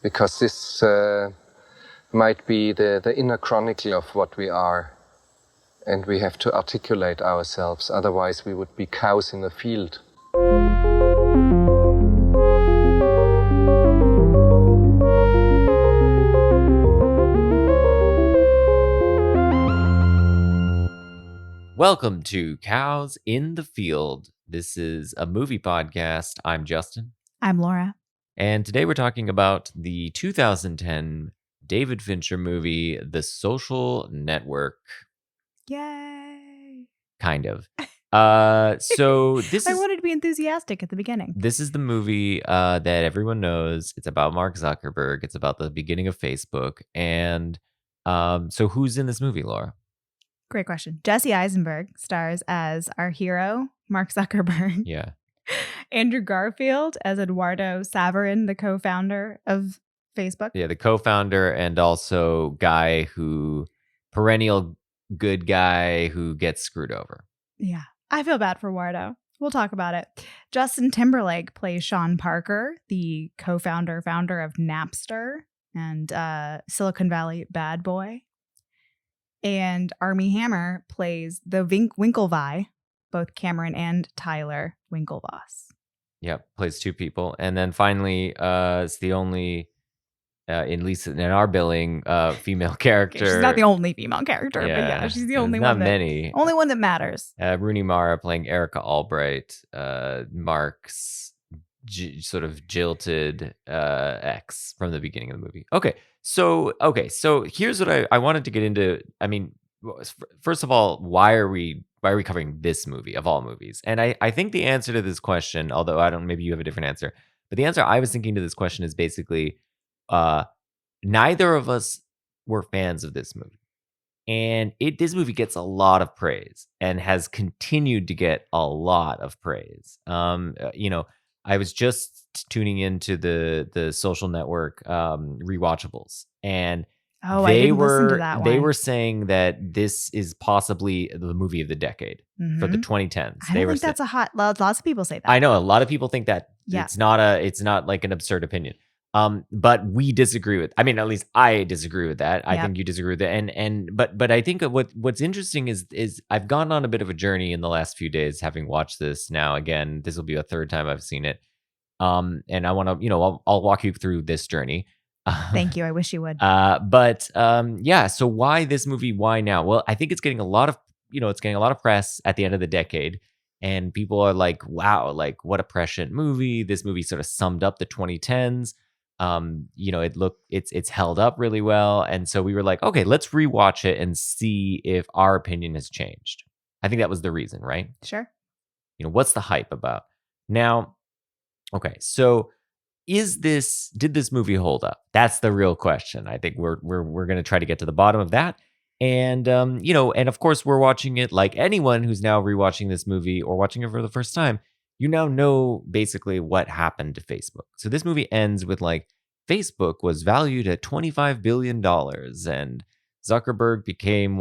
because this might be the inner chronicle of what we are, and we have to articulate ourselves, otherwise we would be cows in a field. Welcome to Cows in the Field. This is a movie podcast. I'm Justin. I'm Laura. And today we're talking about the 2010 David Fincher movie, The Social Network. Yay! Kind of. So this I is... wanted to be enthusiastic at the beginning. This is the movie that everyone knows. It's about Mark Zuckerberg. It's about the beginning of Facebook. And so who's in this movie, Laura? Great question. Jesse Eisenberg stars as our hero, Mark Zuckerberg. Yeah. Andrew Garfield as Eduardo Saverin, the co-founder of Facebook. Yeah, the co-founder and also perennial good guy who gets screwed over. Yeah. I feel bad for Eduardo. We'll talk about it. Justin Timberlake plays Sean Parker, the founder of Napster and Silicon Valley bad boy. And Armie Hammer plays the Winklevi, both Cameron and Tyler Winklevoss. Yep, plays two people. And then finally, it's the only, in our billing, female character. She's not the only female character, but yeah, she's the only one. Not many. Only one that matters. Rooney Mara playing Erica Albright, Mark's sort of jilted ex from the beginning of the movie. Okay, so here's what I wanted to get into. I mean, first of all, why are we covering this movie of all movies? And I think the answer to this question, although maybe you have a different answer, but the answer I was thinking to this question is basically neither of us were fans of this movie. And this movie gets a lot of praise and has continued to get a lot of praise. I was just tuning into the Social Network rewatchables, and I didn't listen to that one. They were saying that this is possibly the movie of the decade for the 2010s. I don't think that's lots of people say that. I know a lot of people think that. Yeah. It's not like an absurd opinion. But we disagree with. I mean, at least I disagree with that. I think you disagree with it. But I think what's interesting is I've gone on a bit of a journey in the last few days, having watched this now. Again, this will be a third time I've seen it. And I want to, I'll walk you through this journey. Thank you. I wish you would. So why this movie? Why now? Well, I think it's getting a lot of press at the end of the decade. And people are like, wow, like what a prescient movie. This movie sort of summed up the 2010s. It's held up really well. And so we were like, okay, let's rewatch it and see if our opinion has changed. I think that was the reason, right? Sure. What's the hype about? Now, okay, so did this movie hold up? That's the real question. I think we're going to try to get to the bottom of that. And and of course we're watching it like anyone who's now rewatching this movie or watching it for the first time. You now know basically what happened to Facebook. So this movie ends with like Facebook was valued at $25 billion and Zuckerberg became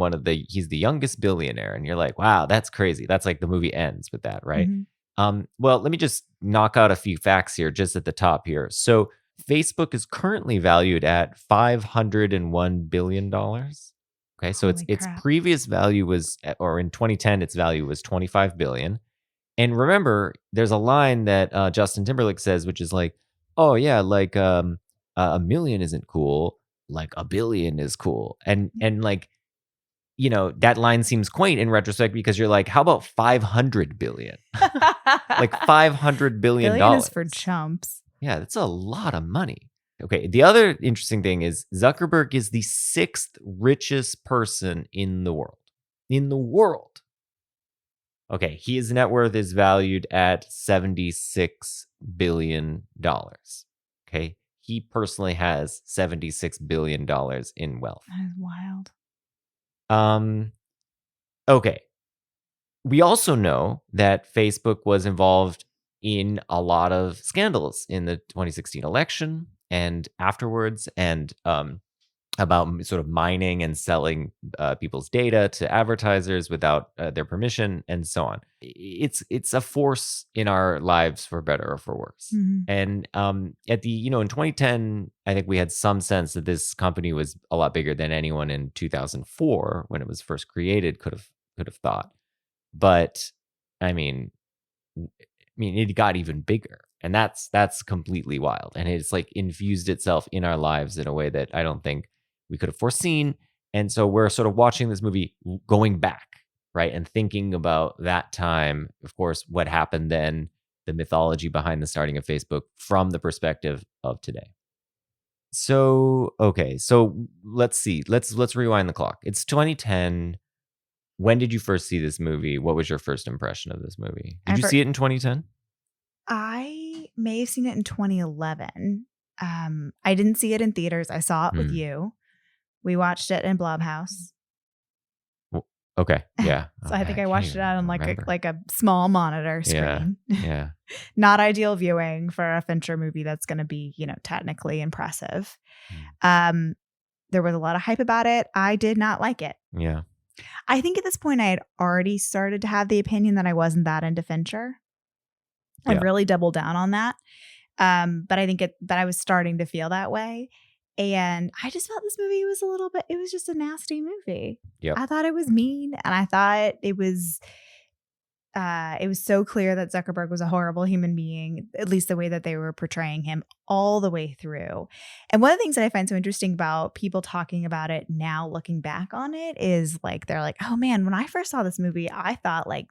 he's the youngest billionaire. And you're like, wow, that's crazy. That's like the movie ends with that, right? Mm-hmm. Well, let me just knock out a few facts here just at the top here. So Facebook is currently valued at $501 billion. Okay, so its previous value was, or in 2010, its value was $25 billion. And remember, there's a line that Justin Timberlake says, which is like, oh yeah, like a million isn't cool, like a billion is cool. And like, that line seems quaint in retrospect because you're like, how about 500 billion? Like $500 billion. Billion is for chumps. Yeah, that's a lot of money. Okay, the other interesting thing is Zuckerberg is the 6th richest person in the world. In the world. Okay, his net worth is valued at $76 billion. Okay, he personally has $76 billion in wealth. That is wild. Okay. We also know that Facebook was involved in a lot of scandals in the 2016 election and afterwards. And about sort of mining and selling people's data to advertisers without their permission, and so on. It's a force in our lives, for better or for worse. Mhm. And at the in 2010, I think we had some sense that this company was a lot bigger than anyone in 2004, when it was first created, could have thought. But I mean, it got even bigger, and that's completely wild. And it's like infused itself in our lives in a way that I don't think we could have foreseen. And so we're sort of watching this movie going back, right? And thinking about that time, of course, what happened then, the mythology behind the starting of Facebook from the perspective of today. So, okay. So let's see. Let's rewind the clock. It's 2010. When did you first see this movie? What was your first impression of this movie? Did you see it in 2010? I may have seen it in 2011. I didn't see it in theaters. I saw it with you. We watched it in Blumhouse. Okay. Yeah. So I think I watched it on like a small monitor screen. Yeah. Not ideal viewing for a Fincher movie that's going to be, technically impressive. There was a lot of hype about it. I did not like it. Yeah. I think at this point I had already started to have the opinion that I wasn't that into Fincher. I really doubled down on that. But I think I was starting to feel that way. And I just felt this movie was it was just a nasty movie. Yep. I thought it was mean, and I thought it was so clear that Zuckerberg was a horrible human being, at least the way that they were portraying him all the way through. And one of the things that I find so interesting about people talking about it now, looking back on it, is like, they're like, oh man, when I first saw this movie, I thought like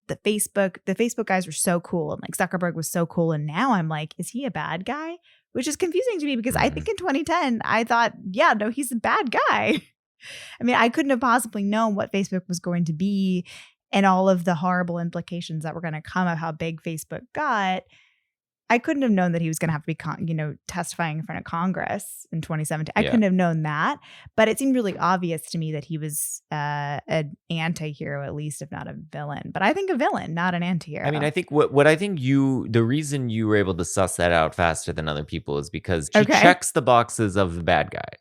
the Facebook guys were so cool, and like Zuckerberg was so cool. And now I'm like, is he a bad guy? Which is confusing to me, because I think in 2010, I thought, yeah, no, he's a bad guy. I mean, I couldn't have possibly known what Facebook was going to be and all of the horrible implications that were going to come of how big Facebook got. I couldn't have known that he was going to have to be, testifying in front of Congress in 2017. I couldn't have known that, but it seemed really obvious to me that he was an anti-hero, at least, if not a villain. But I think a villain, not an anti-hero. I mean, I think what I think the reason you were able to suss that out faster than other people is because she checks the boxes of the bad guys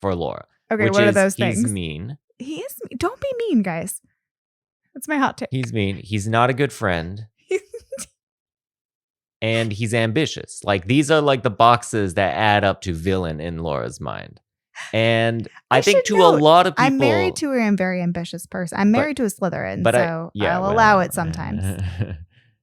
for Laura. Okay, what are those things? He's mean. He is. Don't be mean, guys. That's my hot take. He's mean. He's not a good friend. And he's ambitious. Like, these are like the boxes that add up to villain in Laura's mind. And I think to a lot of people, I'm married to a very ambitious person. I'm married to a Slytherin, so I'll allow it sometimes.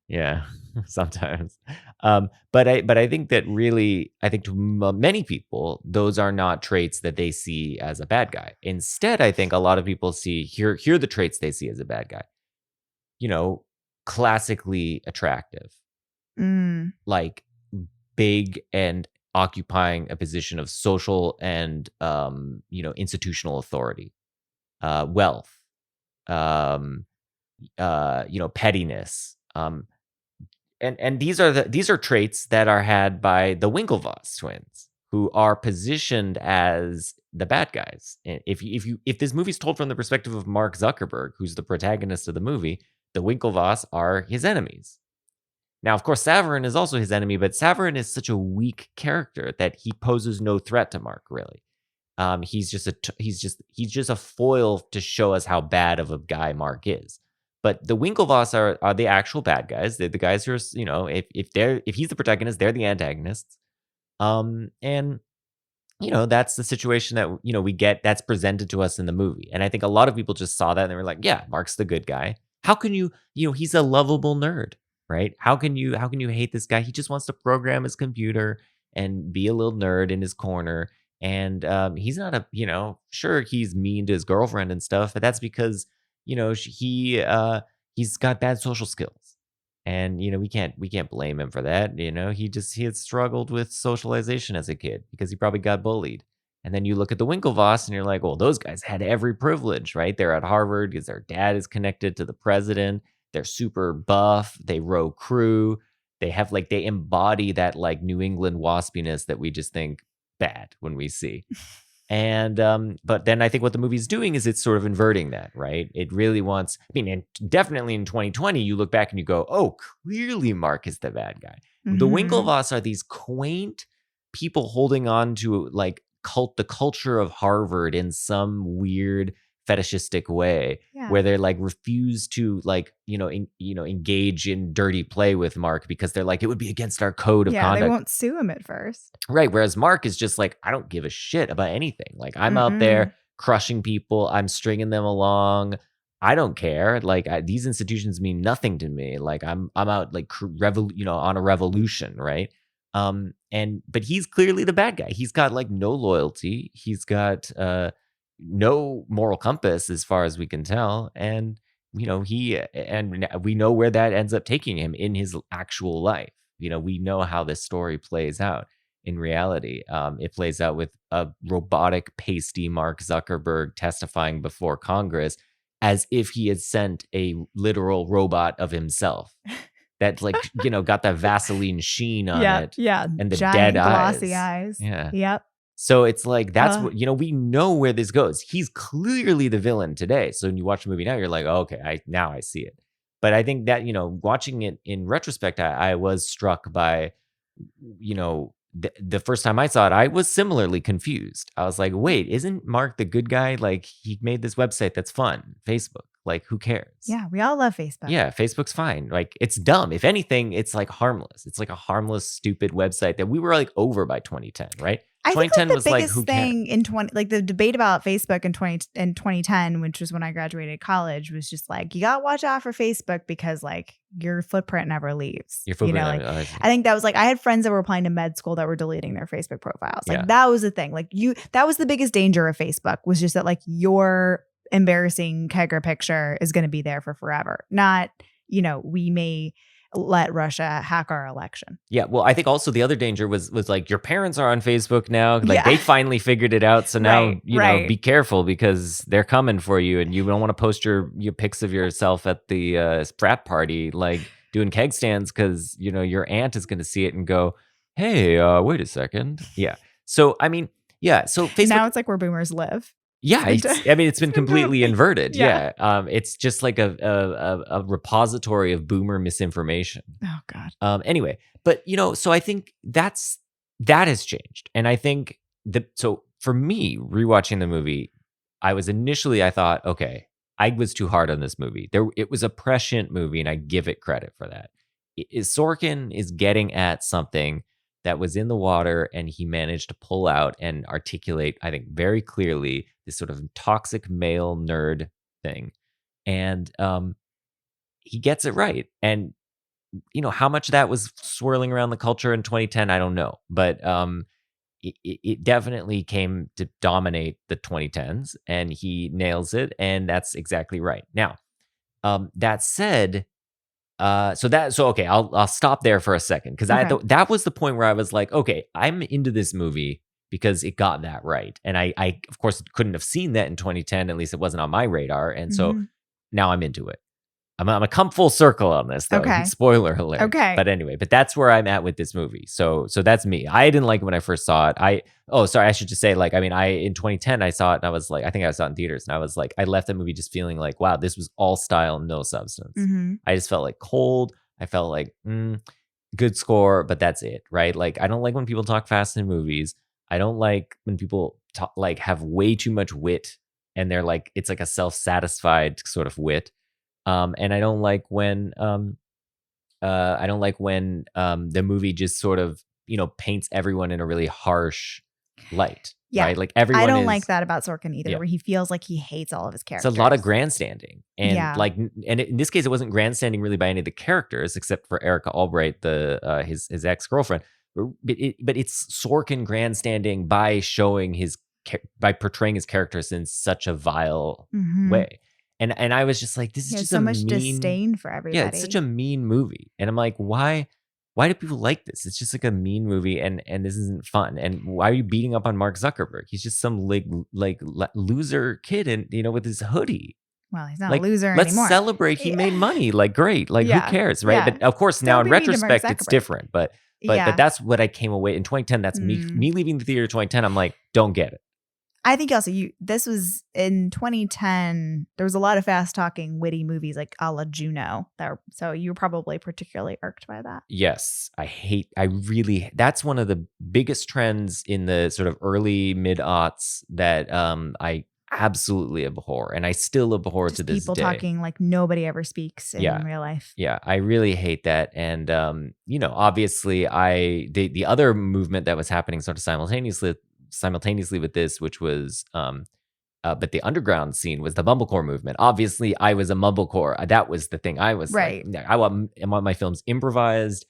Yeah, sometimes. But I think that really, I think to many people, those are not traits that they see as a bad guy. Instead, I think a lot of people see here are the traits they see as a bad guy. Classically attractive. Like big and occupying a position of social and institutional authority, wealth, pettiness, and these are traits that are had by the Winklevoss twins, who are positioned as the bad guys. And if this movie's told from the perspective of Mark Zuckerberg, who's the protagonist of the movie, the Winklevoss are his enemies. Now, of course, Saverin is also his enemy, but Saverin is such a weak character that he poses no threat to Mark, really. He's just a foil to show us how bad of a guy Mark is. But the Winklevoss are the actual bad guys. They're the guys who are, if he's the protagonist, they're the antagonists. And that's the situation that we get that's presented to us in the movie. And I think a lot of people just saw that and they were like, yeah, Mark's the good guy. How can you he's a lovable nerd. Right? How can you hate this guy? He just wants to program his computer and be a little nerd in his corner. And he's not sure, he's mean to his girlfriend and stuff, but that's because he's got bad social skills, and we can't blame him for that. He had struggled with socialization as a kid because he probably got bullied. And then you look at the Winklevoss and you're like, well, those guys had every privilege, right? They're at Harvard because their dad is connected to the president. They're super buff. They row crew. They have they embody that New England waspiness that we just think bad when we see. And but then I think what the movie's doing is it's sort of inverting that, right? It really wants. And definitely in 2020, you look back and you go, oh, clearly Mark is the bad guy. Mm-hmm. The Winklevoss are these quaint people holding on to the culture of Harvard in some weird fetishistic way, Yeah. where they're like refuse to like engage in dirty play with Mark because they're like, it would be against our code of They conduct, won't sue him at first. right? Whereas Mark is just like, I don't give a shit about anything. Like I'm out there crushing people, I'm stringing them along. I don't care. Like these institutions mean nothing to me. Like I'm out like on a revolution, right? But he's clearly the bad guy. He's got like no loyalty. He's got no moral compass as far as we can tell, and we know where that ends up taking him in his actual life. We know how this story plays out in reality. It plays out with a robotic, pasty Mark Zuckerberg testifying before Congress as if he had sent a literal robot of himself that like got that Vaseline sheen on it, and the giant dead glossy eyes. Yeah. Yep. So it's like that's what we know where this goes. He's clearly the villain today. So when you watch the movie now, you're like, oh, okay, I see it. But I think that watching it in retrospect, I was struck by the first time I saw it, I was similarly confused. I was like, wait, isn't Mark the good guy? Like he made this website that's fun, Facebook. Like who cares? Yeah, we all love Facebook. Yeah, Facebook's fine. Like it's dumb. If anything, it's like harmless. It's like a harmless, stupid website that we were like over by 2010, right? I think like, the was like, biggest who thing in the debate about Facebook in 2010, which was when I graduated college, was just like, you gotta watch out for Facebook because like your footprint never leaves. Your footprint I think that was like, I had friends that were applying to med school that were deleting their Facebook profiles. Like that was the thing. Like that was the biggest danger of Facebook, was just that like your embarrassing kegger picture is going to be there for forever. Not, we may let Russia hack our election. Yeah. Well, I think also the other danger was like your parents are on Facebook now. Like they finally figured it out. So now, be careful because they're coming for you, and you don't want to post your pics of yourself at the frat party, like doing keg stands, because, your aunt is going to see it and go, hey, wait a second. Yeah. So, I mean, so Facebook. Now it's like where boomers live. Yeah, it's been completely inverted. Yeah, it's just like a repository of boomer misinformation. Oh God. Anyway, but so I think that has changed, and I think so for me, rewatching the movie, I thought, okay, I was too hard on this movie. It was a prescient movie, and I give it credit for that. Sorkin is getting at something that was in the water, and he managed to pull out and articulate, I think, very clearly this sort of toxic male nerd thing. And he gets it right. And, how much that was swirling around the culture in 2010, I don't know. But it definitely came to dominate the 2010s, and he nails it. And that's exactly right. Now, that said, okay, I'll stop there for a second, because that was the point where I was like, okay, I'm into this movie because it got that right, and I of course couldn't have seen that in 2010, at least it wasn't on my radar, and so now I'm into it. I'm gonna come full circle on this though. Okay. Spoiler alert. Okay. But anyway, that's where I'm at with this movie. So that's me. I didn't like it when I first saw it. I should just say, like, I mean, in 2010 I saw it and I was like, I think I saw it in theaters, and I was like, I left the movie just feeling like, wow, this was all style, no substance. I just felt like cold. I felt like, good score, but that's it, right? Like, I don't like when people talk fast in movies. I don't like when people have way too much wit, and they're like, it's like a self-satisfied sort of wit. And I don't like when the movie just sort of, paints everyone in a really harsh light. Yeah. Right? Like everyone I don't like that about Sorkin either, Yeah. where he feels like he hates all of his characters. It's a lot of grandstanding. And Yeah. and in this case, it wasn't grandstanding really by any of the characters, except for Erica Albright, his ex-girlfriend. But it's Sorkin grandstanding by by portraying his characters in such a vile way. And I was just like, this is just so a much mean disdain for everybody. Yeah, it's such a mean movie. And I'm like, why do people like this? It's just like a mean movie, and this isn't fun. And why are you beating up on Mark Zuckerberg? He's just some like loser kid, and with his hoodie. Well, he's not a loser let's anymore. Celebrate. He made money. Like, great. Like, who cares, right? Yeah. But of course, now in Don't be mean to Mark retrospect, it's Zuckerberg. different. But that's what I came away in 2010. That's me leaving the theater in 2010. I'm like, don't get it. I think also this was in 2010. There was a lot of fast talking, witty movies like a la Juno. So you were probably particularly irked by that. Yes, that's one of the biggest trends in the sort of early mid-aughts that I absolutely abhor, and I still abhor Just to this people day. talking like nobody ever speaks in Yeah. real life. Yeah, I really hate that. And obviously the other movement that was happening sort of simultaneously with this, which was but the underground scene was the mumblecore movement. Obviously, I was a mumblecore. That was the thing. I was Right. like, I want my films improvised,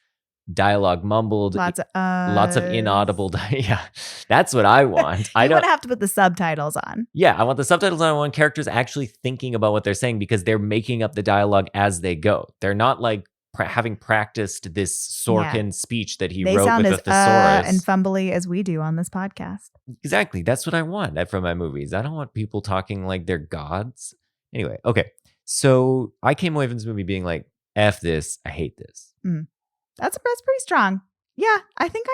dialogue mumbled, Lots lots of inaudible. Yeah, that's what I want. I You don't would have to put the subtitles on. Yeah, I want the subtitles on. I want characters actually thinking about what they're saying because they're making up the dialogue as they go. They're not like having practiced this Sorkin speech that he They wrote sound with as a thesaurus. and fumbly as we do on this podcast. Exactly. That's what I want from my movies. I don't want people talking like they're gods. Anyway, okay. So I came away from this movie being like, F this. I hate this. That's pretty strong. Yeah, I think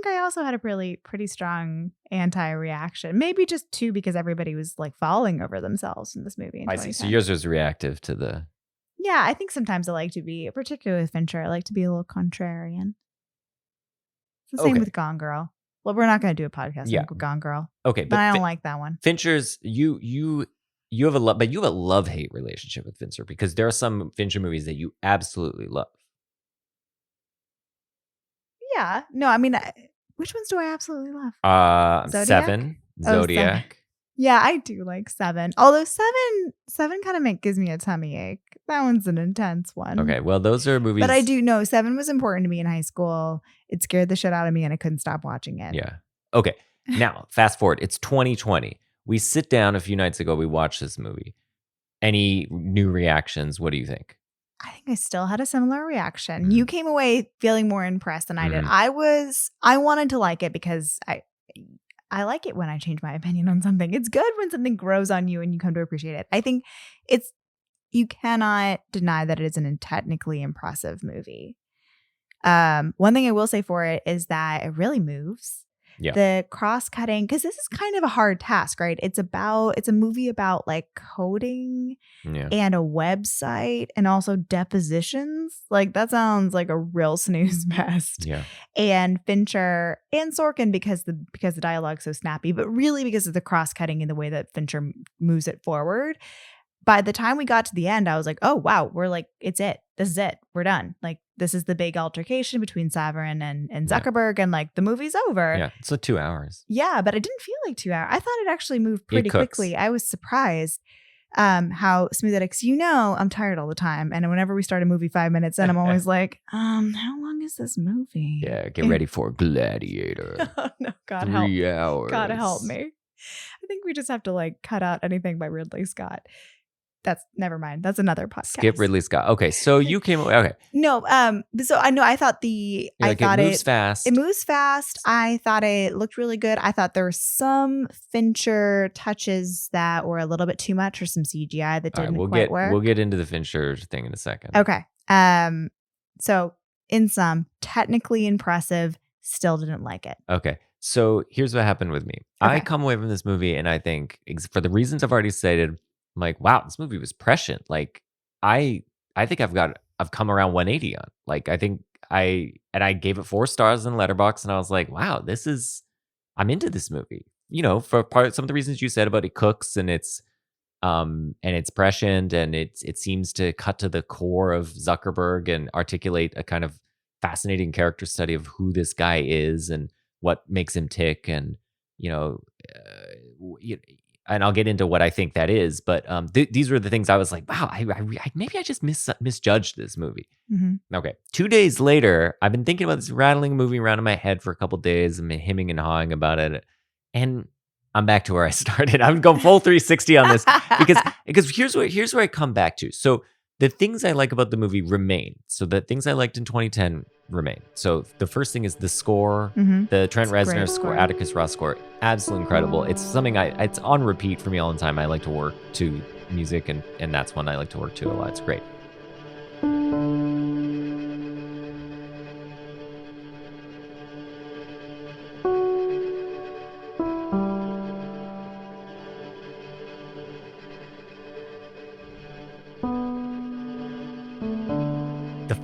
I also had a pretty strong anti-reaction. Maybe just too because everybody was like falling over themselves in this movie. In I see. So 2010. yours was reactive to the. Yeah, I think sometimes I like to be, particularly with Fincher, I like to be a little contrarian. It's the same Okay. with Gone Girl. Well, we're not going to do a podcast Yeah. on Gone Girl, Okay, but I don't like that one. Fincher's you have a love, but you have a love-hate relationship with Fincher because there are some Fincher movies that you absolutely love. Yeah, no, I mean, which ones do I absolutely love? Zodiac? 7, Oh, Zodiac. Yeah, I do like 7. Although 7 kind of gives me a tummy ache. That one's an intense one. Okay, well, those are movies. But I do know 7 was important to me in high school. It scared the shit out of me and I couldn't stop watching it. Yeah. Okay. Now, fast forward. It's 2020. We sit down a few nights ago. We watched this movie. Any new reactions? What do you think? I think I still had a similar reaction. Mhm. You came away feeling more impressed than I did. Mhm. I wanted to like it because I like it when I change my opinion on something. It's good when something grows on you and you come to appreciate it. I think you cannot deny that it is a technically impressive movie. One thing I will say for it is that it really moves. Yeah. The cross-cutting, because this is kind of a hard task, right? It's a movie about like coding Yeah. and a website and also depositions. Like that sounds like a real snooze fest. Yeah. And Fincher and Sorkin because the dialogue's so snappy, but really because of the cross-cutting in the way that Fincher moves it forward. By the time we got to the end, I was like, oh, wow, we're like, it's it. This is it. We're done. Like, this is the big altercation between Saverin and Zuckerberg, and like the movie's over. Yeah. It's 2 hours. Yeah, but it didn't feel like 2 hours. I thought it actually moved pretty cooks. quickly. I was surprised how smooth it is. I'm tired all the time. And whenever we start a movie 5 minutes in, I'm always like, how long is this movie? Yeah. Get ready for Gladiator. Oh, no, God help. 3 hours. God help me. I think we just have to like cut out anything by Ridley Scott. That's never mind. That's another podcast. Skip Ridley Scott. Okay. So you came away. Okay. No, so I know I thought You're like, it moves fast. It moves fast. I thought it looked really good. I thought there were some Fincher touches that were a little bit too much or some CGI that All right, didn't quite work. We'll get into the Fincher thing in a second. Okay. So in sum, technically impressive, still didn't like it. Okay. So here's what happened with me. I Okay. come away from this movie and I think, for the reasons I've already stated, I'm like, wow, this movie was prescient. Like, I think I've come around 180 on. Like, I think I gave it 4 stars in Letterboxd, and I was like, wow, I'm into this movie. You know, for some of the reasons you said about it cooks and it's prescient and it seems to cut to the core of Zuckerberg and articulate a kind of fascinating character study of who this guy is and what makes him tick, and and I'll get into what I think that is. But these were the things I was like, wow, maybe I just misjudged this movie. Mm-hmm. Okay. 2 days later, I've been thinking about this, rattling movie around in my head for a couple days. I've been hemming and hawing about it. And I'm back to where I started. I'm going full 360 on this because here's where I come back to. So the things I like about the movie remain. So the things I liked in 2010 remain. So the first thing is the score, the Trent It's a Reznor great score, score. Atticus Ross score, absolutely incredible. It's something it's on repeat for me all the time. I like to work to music, and that's one I like to work to a lot. It's great.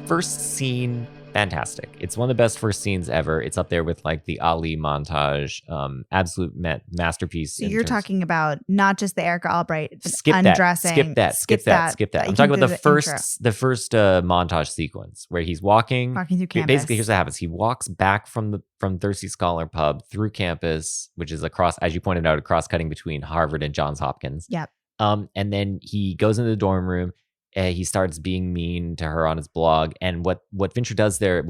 first scene, fantastic. It's one of the best first scenes ever. It's up there with like the Ali montage, absolute masterpiece. So you're talking about not just the Erica Albright skip undressing. Skip that. I'm talking about the first montage sequence where he's walking through campus. Basically, here's what happens. He walks back from Thirsty Scholar Pub through campus, which is as you pointed out, a cross-cutting between Harvard and Johns Hopkins. Yep. And then he goes into the dorm room. He starts being mean to her on his blog. And what Fincher does there,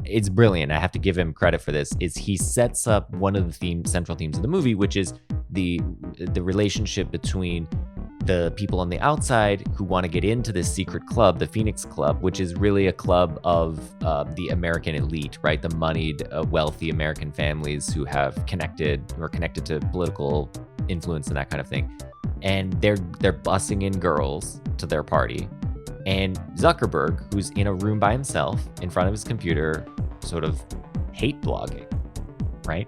it's brilliant, I have to give him credit for this, is he sets up one of the central themes of the movie, which is the relationship between the people on the outside who want to get into this secret club, the Phoenix Club, which is really a club of the American elite, right? The moneyed, wealthy American families who have connected to political influence and that kind of thing. And they're bussing in girls to their party. And Zuckerberg, who's in a room by himself in front of his computer, sort of hate blogging, right?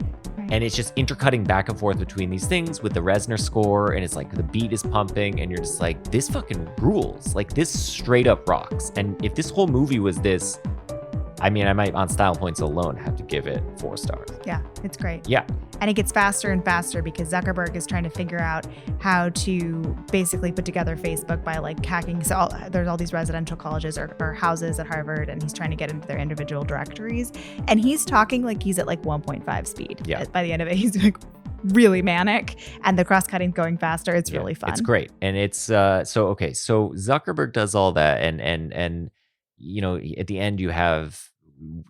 And it's just intercutting back and forth between these things with the Reznor score, and it's like the beat is pumping, and you're just like, this fucking rules. Like, this straight up rocks. And if this whole movie was this, I mean, I might, on style points alone, have to give it 4 stars. Yeah, it's great. Yeah. And it gets faster and faster because Zuckerberg is trying to figure out how to basically put together Facebook by like hacking. So there's all these residential colleges or houses at Harvard, and he's trying to get into their individual directories. And he's talking like he's at like 1.5 speed. Yeah. By the end of it, he's like really manic, and the cross-cutting going faster. It's really fun. It's great. And it's so Zuckerberg does all that, and you know, at the end you have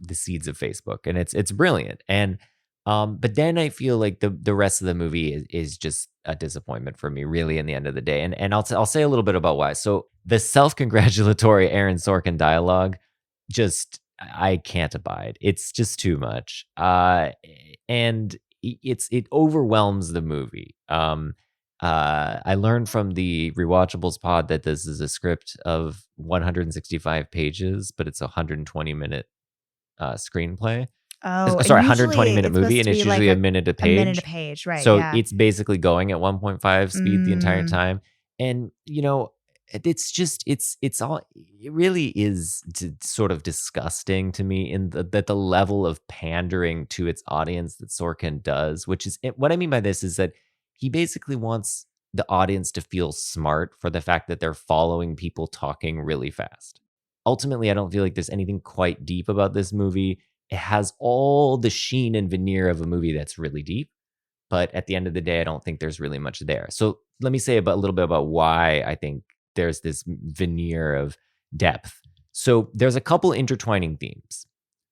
the seeds of Facebook, and it's brilliant. And but then I feel like the rest of the movie is just a disappointment for me, really, in the end of the day. And I'll say a little bit about why. So the self-congratulatory Aaron Sorkin dialogue, just I can't abide. It's just too much, and it overwhelms the movie. I learned from the Rewatchables pod that this is a script of 165 pages, but it's a 120-minute screenplay. Oh, sorry, 120-minute movie, and it's usually like a minute a page. A minute a page, right? So it's basically going at 1.5 speed the entire time. And you know, it's all. It really is sort of disgusting to me in that the level of pandering to its audience that Sorkin does. Which is what I mean by this is that he basically wants the audience to feel smart for the fact that they're following people talking really fast. Ultimately, I don't feel like there's anything quite deep about this movie. It has all the sheen and veneer of a movie that's really deep, but at the end of the day, I don't think there's really much there. So let me say a little bit about why I think there's this veneer of depth. So there's a couple intertwining themes.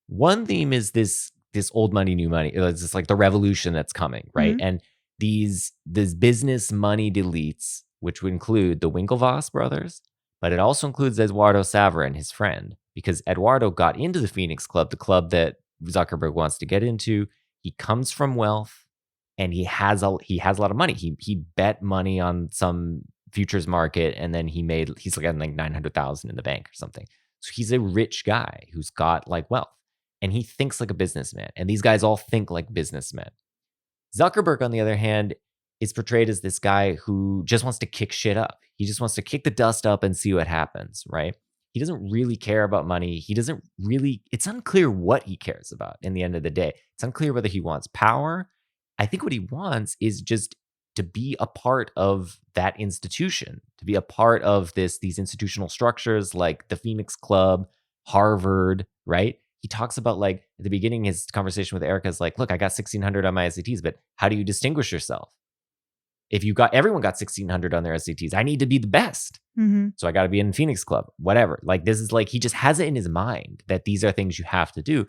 One theme is this old money, new money. It's just like the revolution that's coming, right? Mm-hmm. And these business moneyed elites, which would include the Winklevoss brothers, but it also includes Eduardo Saverin, his friend, because Eduardo got into the Phoenix Club, the club that Zuckerberg wants to get into. He comes from wealth, and he has a lot of money. He bet money on some futures market, and then he's like $900,000 in the bank or something. So he's a rich guy who's got like wealth, and he thinks like a businessman. And these guys all think like businessmen. Zuckerberg, on the other hand, is portrayed as this guy who just wants to kick shit up. He just wants to kick the dust up and see what happens, right? He doesn't really care about money. It's unclear what he cares about in the end of the day. It's unclear whether he wants power. I think what he wants is just to be a part of that institution, to be a part of these institutional structures like the Phoenix Club, Harvard, right? He talks about, like, at the beginning, his conversation with Erica is like, look, I got 1,600 on my SATs, but how do you distinguish yourself? If everyone got 1,600 on their SATs, I need to be the best. Mm-hmm. So I got to be in Phoenix Club, whatever. Like, this is like, he just has it in his mind that these are things you have to do.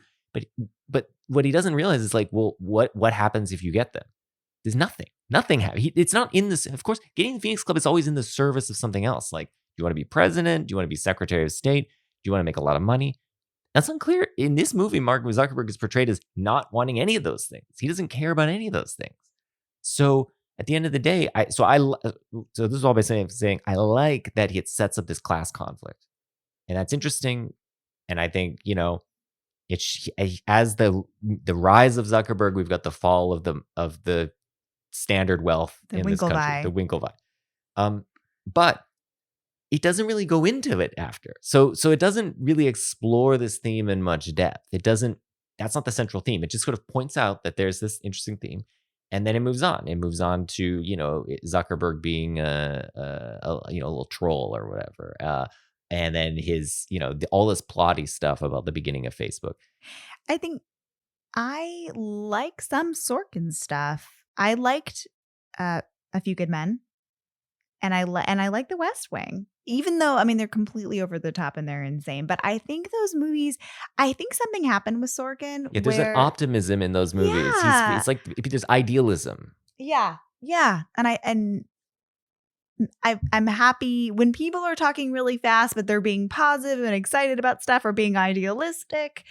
But what he doesn't realize is like, well, what happens if you get them? There's nothing. Nothing happens. It's not in this. Of course, getting the Phoenix Club is always in the service of something else. Like, do you want to be president? Do you want to be Secretary of State? Do you want to make a lot of money? That's unclear. In this movie, Mark Zuckerberg is portrayed as not wanting any of those things. He doesn't care about any of those things. So at the end of the day, so this is all by saying I like that it sets up this class conflict, and that's interesting. And I think, you know, as the rise of Zuckerberg, we've got the fall of the standard wealth in this country, the Winklevi. But it doesn't really go into it after. So it doesn't really explore this theme in much depth. That's not the central theme. It just sort of points out that there's this interesting theme, and then it moves on. It moves on to, Zuckerberg being a little troll or whatever. And then his, all this plotty stuff about the beginning of Facebook. I think I like some Sorkin stuff. I liked A Few Good Men, and I like The West Wing. Even though, I mean, they're completely over the top and they're insane. But I think those movies, I think something happened with Sorkin. Yeah, there's an optimism in those movies. Yeah. It's like there's idealism. Yeah. And I'm happy when people are talking really fast, but they're being positive and excited about stuff, or being idealistic,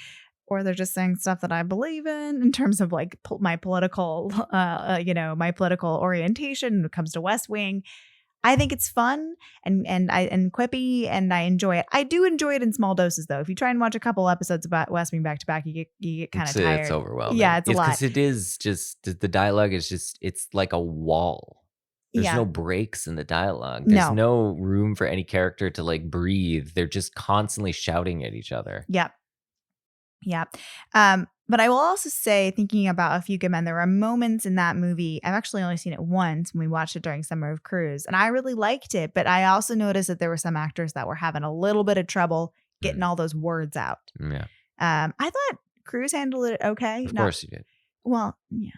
or they're just saying stuff that I believe in terms of like my political, my political orientation when it comes to West Wing. I think it's fun and quippy, and I enjoy it. I do enjoy it in small doses, though. If you try and watch a couple episodes about West Wing back to back, you get kind of tired. It's overwhelming. Yeah, it's a lot. Because it is just the dialogue is just, it's like a wall. There's no breaks in the dialogue. There's no room for any character to like breathe. They're just constantly shouting at each other. Yep. But I will also say, thinking about A Few Good Men, there are moments in that movie. I've actually only seen it once when we watched it during Summer of Cruise, and I really liked it. But I also noticed that there were some actors that were having a little bit of trouble getting all those words out. Yeah. I thought Cruise handled it okay. Of course he did. Well, yeah.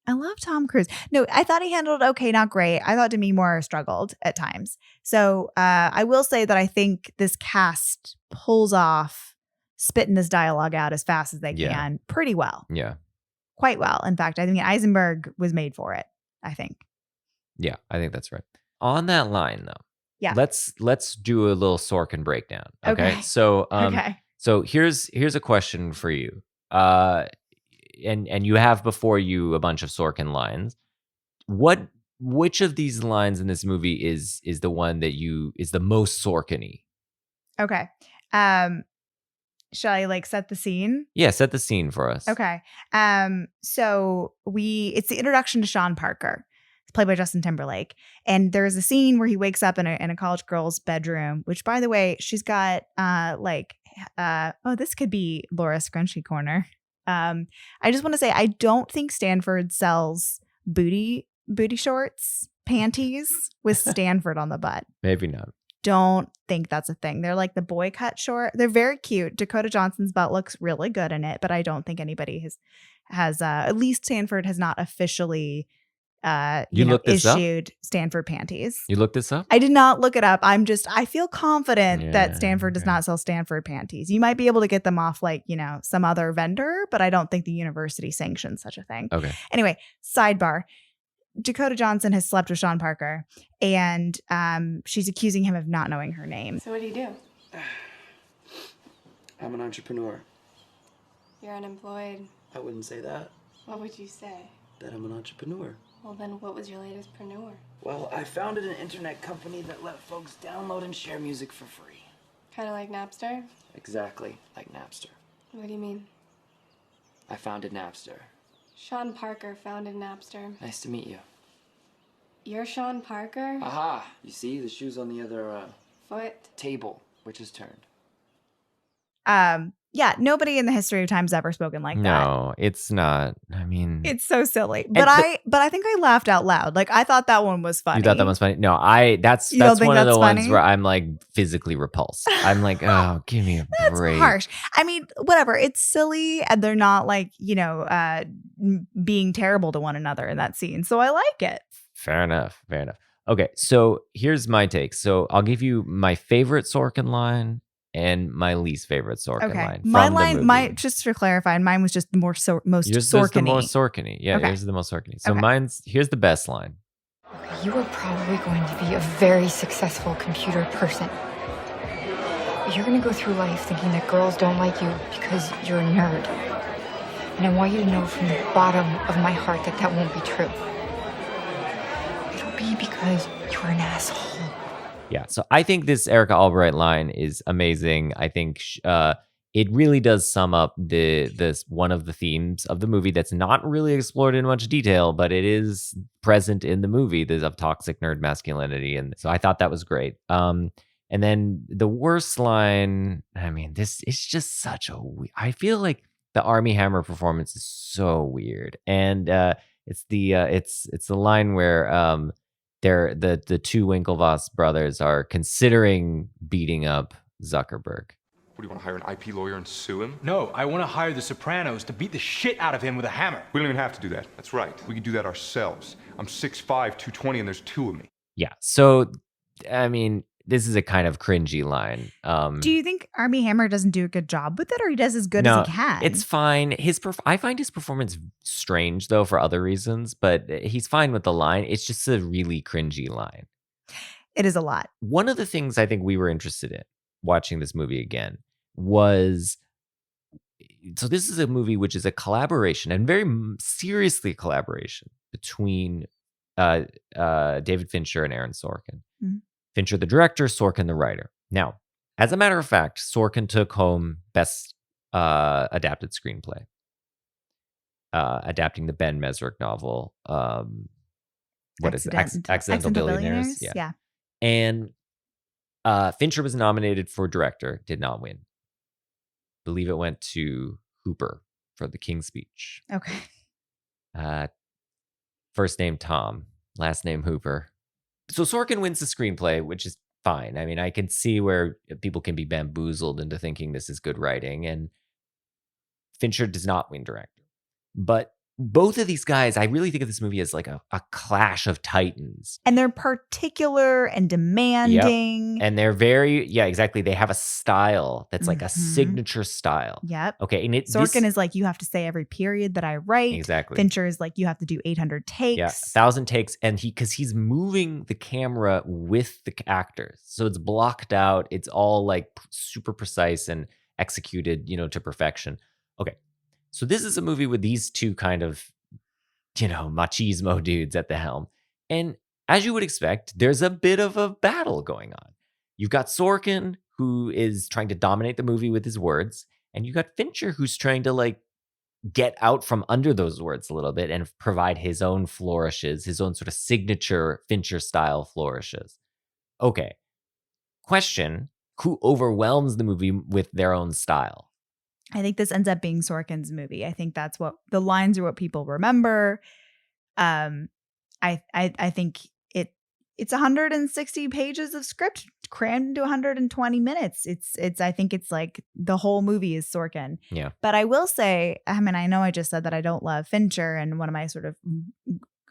I love Tom Cruise. No, I thought he handled it okay, not great. I thought Demi Moore struggled at times. So I will say that I think this cast pulls off spitting this dialogue out as fast as they can pretty well. Yeah. Quite well. In fact, I think Eisenberg was made for it, I think. Yeah, I think that's right. On that line, though. Yeah. Let's do a little Sorkin breakdown. Okay. So so here's a question for you. And you have before you a bunch of Sorkin lines. Which of these lines in this movie is the one that is the most Sorkin-y? Okay. Shall I like set the scene? Yeah, set the scene for us. Okay. So it's the introduction to Sean Parker. It's played by Justin Timberlake. And there's a scene where he wakes up in a college girl's bedroom, which, by the way, she's got this could be Laura Scrunchy Corner. I just want to say, I don't think Stanford sells booty shorts, panties with Stanford on the butt. Maybe not. Don't think that's a thing. They're like the boy cut short. They're very cute. Dakota Johnson's butt looks really good in it, but I don't think anybody has at least Stanford has not officially issued Stanford panties. You looked this up? I did not look it up. I feel confident that Stanford does not sell Stanford panties. You might be able to get them off like, some other vendor, but I don't think the university sanctions such a thing. Okay. Anyway, sidebar. Dakota Johnson has slept with Sean Parker, and she's accusing him of not knowing her name. So what do you do? I'm an entrepreneur. You're unemployed. I wouldn't say that. What would you say? That I'm an entrepreneur. Well, then what was your latest preneur? Well, I founded an internet company that let folks download and share music for free. Kind of like Napster? Exactly like Napster. What do you mean? I founded Napster. Sean Parker founded Napster. Nice to meet you. You're Sean Parker? Aha! You see, the shoe's on the other foot. Table, which is turned. Yeah, nobody in the history of time's ever spoken like that. No, it's not. I mean, it's so silly. But I think I laughed out loud. Like, I thought that one was funny. You thought that was funny? No, that's one of the ones where I'm like physically repulsed. I'm like, oh, give me a break. That's harsh. I mean, whatever. It's silly, and they're not like, being terrible to one another in that scene. So I like it. Fair enough. Okay, so here's my take. So I'll give you my favorite Sorkin line and my least favorite Sorkin line. My line, just for clarifying, mine was just the most Sorkin-y. Yours is the most Sorkin-y. Yeah, yours is the most Sorkin-y. So here's the best line. You are probably going to be a very successful computer person. You're going to go through life thinking that girls don't like you because you're a nerd. And I want you to know from the bottom of my heart that won't be true. It'll be because you're an asshole. Yeah, so I think this Erica Albright line is amazing. I think it really does sum up this one of the themes of the movie that's not really explored in much detail, but it is present in the movie. There's of toxic nerd masculinity, and so I thought that was great. And And then the worst line, I mean, this is just such a I feel like the Armie Hammer performance is so weird. And it's the line where they're the two Winklevoss brothers are considering beating up Zuckerberg. What, do you want to hire an IP lawyer and sue him? No, I want to hire the Sopranos to beat the shit out of him with a hammer. We don't even have to do that. That's right. We can do that ourselves. I'm 6'5", 220, and there's two of me. Yeah. So, I mean, this is a kind of cringy line. Do you think Armie Hammer doesn't do a good job with it, or he does as good No, as he can? it's fine. I find his performance strange, though, for other reasons, but he's fine with the line. It's just a really cringy line. It is a lot. One of the things I think we were interested in watching this movie again was, so this is a movie which is a collaboration, and very seriously a collaboration, between David Fincher and Aaron Sorkin. Mm-hmm. Fincher the director, Sorkin the writer. Now, as a matter of fact, Sorkin took home Best Adapted Screenplay, adapting the Ben Mesrick novel. What is it? Accidental Billionaires? Yeah. And Fincher was nominated for director, did not win. Believe it went to Hooper for The King's Speech. Okay. First name Tom, last name Hooper. So Sorkin wins the screenplay, which is fine. I mean, I can see where people can be bamboozled into thinking this is good writing, and Fincher does not win director. But both of these guys, I really think of this movie as like a clash of titans. And they're particular and demanding. And they're very, exactly. They have a style that's like a signature style. Yep. Okay. And Sorkin is like, you have to say every period that I write. Exactly. Fincher is like, you have to do 800 takes. Yeah, 1,000 takes. And because he's moving the camera with the actors. So it's blocked out. It's all like super precise and executed, to perfection. Okay. So this is a movie with these two kind of, machismo dudes at the helm. And as you would expect, there's a bit of a battle going on. You've got Sorkin, who is trying to dominate the movie with his words. And you got Fincher, who's trying to like get out from under those words a little bit and provide his own flourishes, his own sort of signature Fincher style flourishes. Okay. Question, who overwhelms the movie with their own style? I think this ends up being Sorkin's movie. I think that's what the lines are, what people remember. I think it's 160 pages of script crammed into 120 minutes. I think it's like the whole movie is Sorkin. Yeah. But I will say, I mean, I know I just said that I don't love Fincher, and one of my sort of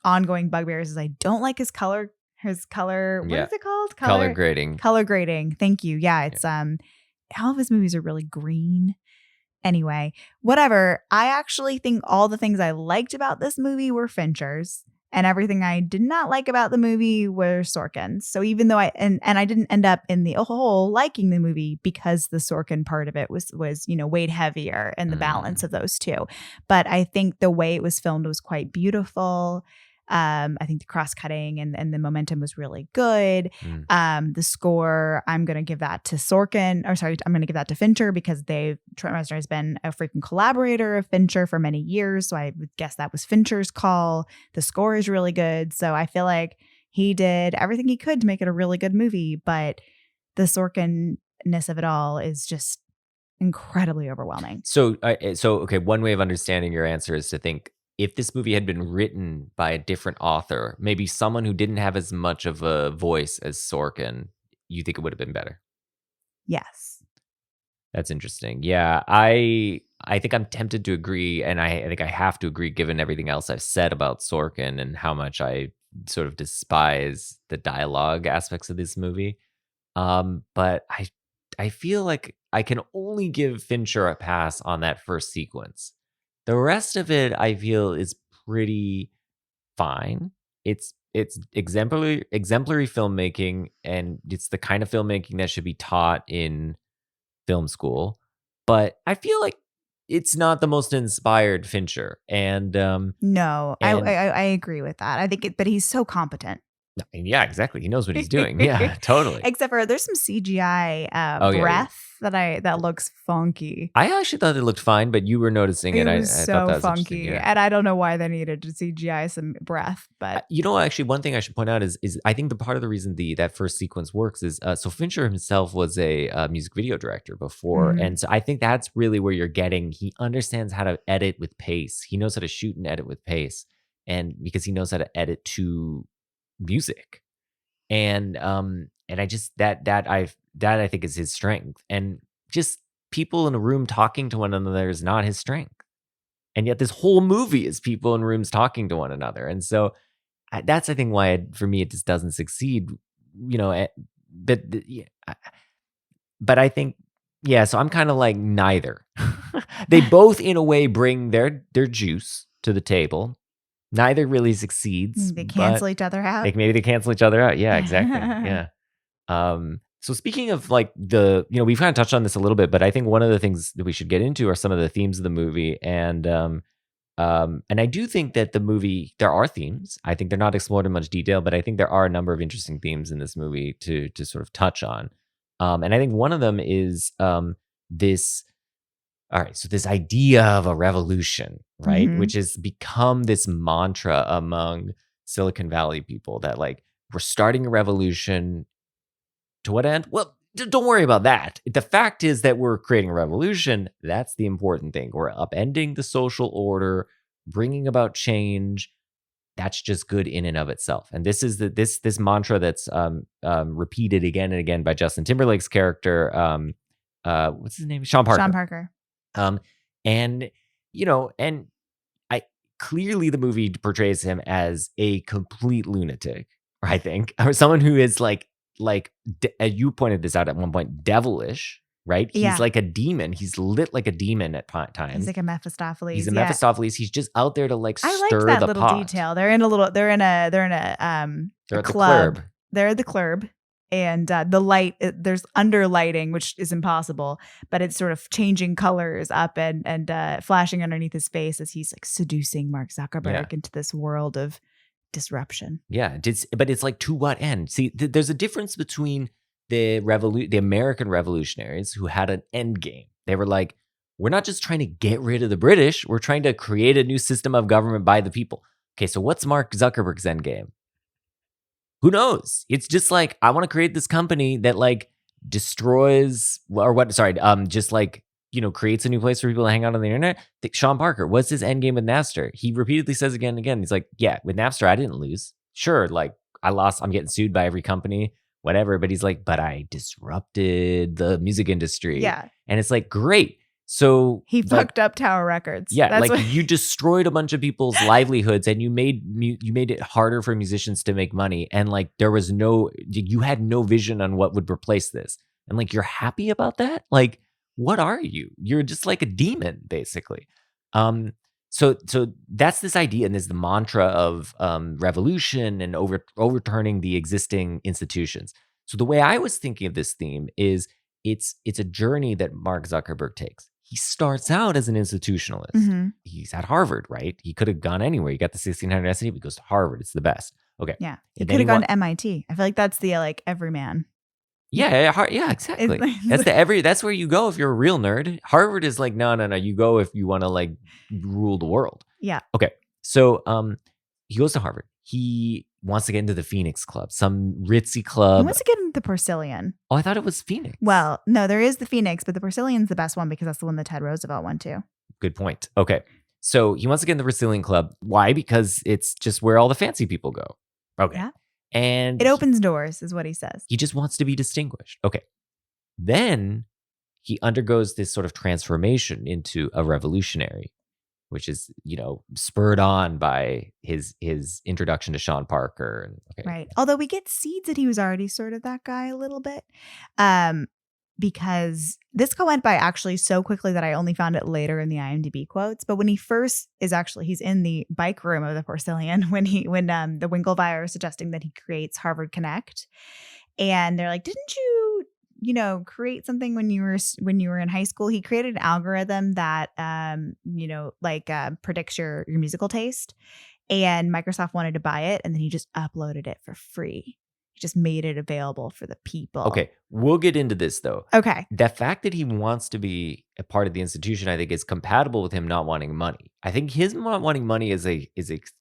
ongoing bugbears is I don't like his color. What is it called? Color grading. Color grading. Thank you. Yeah. It's all of his movies are really green. Anyway, whatever. I actually think all the things I liked about this movie were Fincher's, and everything I did not like about the movie were Sorkin's. So even though I didn't end up in the whole liking the movie because the Sorkin part of it was weighed heavier in the balance of those two. But I think the way it was filmed was quite beautiful. I think the cross-cutting and the momentum was really good. The score, I'm going to give that to I'm going to give that to Fincher because Trent Reznor has been a freaking collaborator of Fincher for many years. So I would guess that was Fincher's call. The score is really good. So I feel like he did everything he could to make it a really good movie. But the Sorkin-ness of it all is just incredibly overwhelming. So okay, one way of understanding your answer is to think, if this movie had been written by a different author, maybe someone who didn't have as much of a voice as Sorkin, you think it would have been better? Yes. That's interesting. Yeah, I think I'm tempted to agree, and I think I have to agree given everything else I've said about Sorkin and how much I sort of despise the dialogue aspects of this movie. But I feel like I can only give Fincher a pass on that first sequence. The rest of it, I feel, is pretty fine. It's exemplary filmmaking, and it's the kind of filmmaking that should be taught in film school. But I feel like it's not the most inspired Fincher. And no, I agree with that. I think but he's so competent. Yeah, exactly. He knows what he's doing. Yeah, totally. Except for there's some CGI yeah. breath that looks funky. I actually thought it looked fine, but you were noticing it. It was I so thought that was funky, interesting, yeah. and I don't know why they needed to CGI some breath, but You know, actually, one thing I should point out is I think the part of the reason that first sequence works is so Fincher himself was a music video director before, Mhm. and so I think that's really where you're getting. He understands how to edit with pace. He knows how to shoot and edit with pace, and because he knows how to edit to music, and I just that I think is his strength, and just people in a room talking to one another is not his strength, and yet this whole movie is people in rooms talking to one another, and so. That's I think why for me it just doesn't succeed, you know. But I think so I'm kind of like neither. They both in a way bring their juice to the table. Neither really succeeds. they but cancel each other out. maybe they cancel each other out. Yeah, exactly. Yeah. So speaking of like we've kind of touched on this a little bit, but I think one of the things that we should get into are some of the themes of the movie, and I do think that the movie, there are themes. I think they're not explored in much detail, but I think there are a number of interesting themes in this movie to sort of touch on. And I think one of them is this. All right, so this idea of a revolution, right, Mhm. which has become this mantra among Silicon Valley people that like we're starting a revolution. To what end? Well, don't worry about that. The fact is that we're creating a revolution. That's the important thing. We're upending the social order, bringing about change. That's just good in and of itself. And this is this mantra that's repeated again and again by Justin Timberlake's character. What's his name? Sean Parker. Sean Parker. And I clearly the movie portrays him as a complete lunatic. I think, or someone who is like you pointed this out at one point, devilish, right? Yeah. He's like a demon. He's lit like a demon at times. He's like a Mephistopheles. He's a yeah. Mephistopheles. He's just out there to like I stir like that the little pot. detail. They're in a They're a at the club. club. They're at the club, and the light there's under lighting, which is impossible, but it's sort of changing colors up and flashing underneath his face as he's like seducing Mark Zuckerberg into this world of disruption. Yeah, but it's like to what end? See, there's a difference between the American revolutionaries who had an end game. They were like, we're not just trying to get rid of the British, we're trying to create a new system of government by the people. Okay, so what's Mark Zuckerberg's end game? Who knows? It's just like, I want to create this company that like destroys just like, creates a new place for people to hang out on the internet. Sean Parker, what's his end game with Napster? He repeatedly says again and again, he's like, yeah, with Napster, I didn't lose. Sure, like I lost, I'm getting sued by every company, whatever. But he's like, but I disrupted the music industry. Yeah. And it's like, great. So He like, fucked up Tower Records. yeah, That's like what- you destroyed a bunch of people's livelihoods, and you made it harder for musicians to make money, and like you had no vision on what would replace this, and like you're happy about that? Like, what are you? You're just like a demon, basically. So that's this idea, and this the mantra of revolution and overturning the existing institutions. So the way I was thinking of this theme is it's a journey that Mark Zuckerberg takes. He starts out as an institutionalist. Mhm. He's at Harvard, right? He could have gone anywhere. He got the 1600 SAT, but he goes to Harvard. It's the best. Okay. Yeah. He And could then have gone to MIT. I feel like that's the like everyman. Yeah, exactly. It's That's where you go if you're a real nerd. Harvard is like, no. You go if you want to like rule the world. Yeah. Okay. So he goes to Harvard. He wants to get into the Phoenix Club, some ritzy He club. wants to get into the Porcellian. Oh, I thought it was Phoenix. Well, no, there is the Phoenix, but the Porcellian's the best one because that's the one that Ted Roosevelt went to. Good point. Okay. So he wants to get in the Brazilian Club. Why? Because it's just where all the fancy people go. Okay. Yeah. And It opens doors, is what he says. he just wants to be distinguished. Okay. Then he undergoes this sort of transformation into a revolutionary, which is, spurred on by his introduction to Sean Parker. And, okay. Right. Although we get seeds that he was already sort of that guy a little bit. Because this went by actually so quickly that I only found it later in the IMDb quotes. But when he first he's in the bike room of the Porcellian when the Winklevi are suggesting that he creates Harvard Connect, and they're like, "Didn't you create something when you were in high school?" He created an algorithm that predicts your musical taste, and Microsoft wanted to buy it, and then he just uploaded it for free. He just made it available for the people. Okay, we'll get into this though. Okay. The fact that he wants to be a part of the institution, I think, is compatible with him not wanting money. I think his not wanting money is a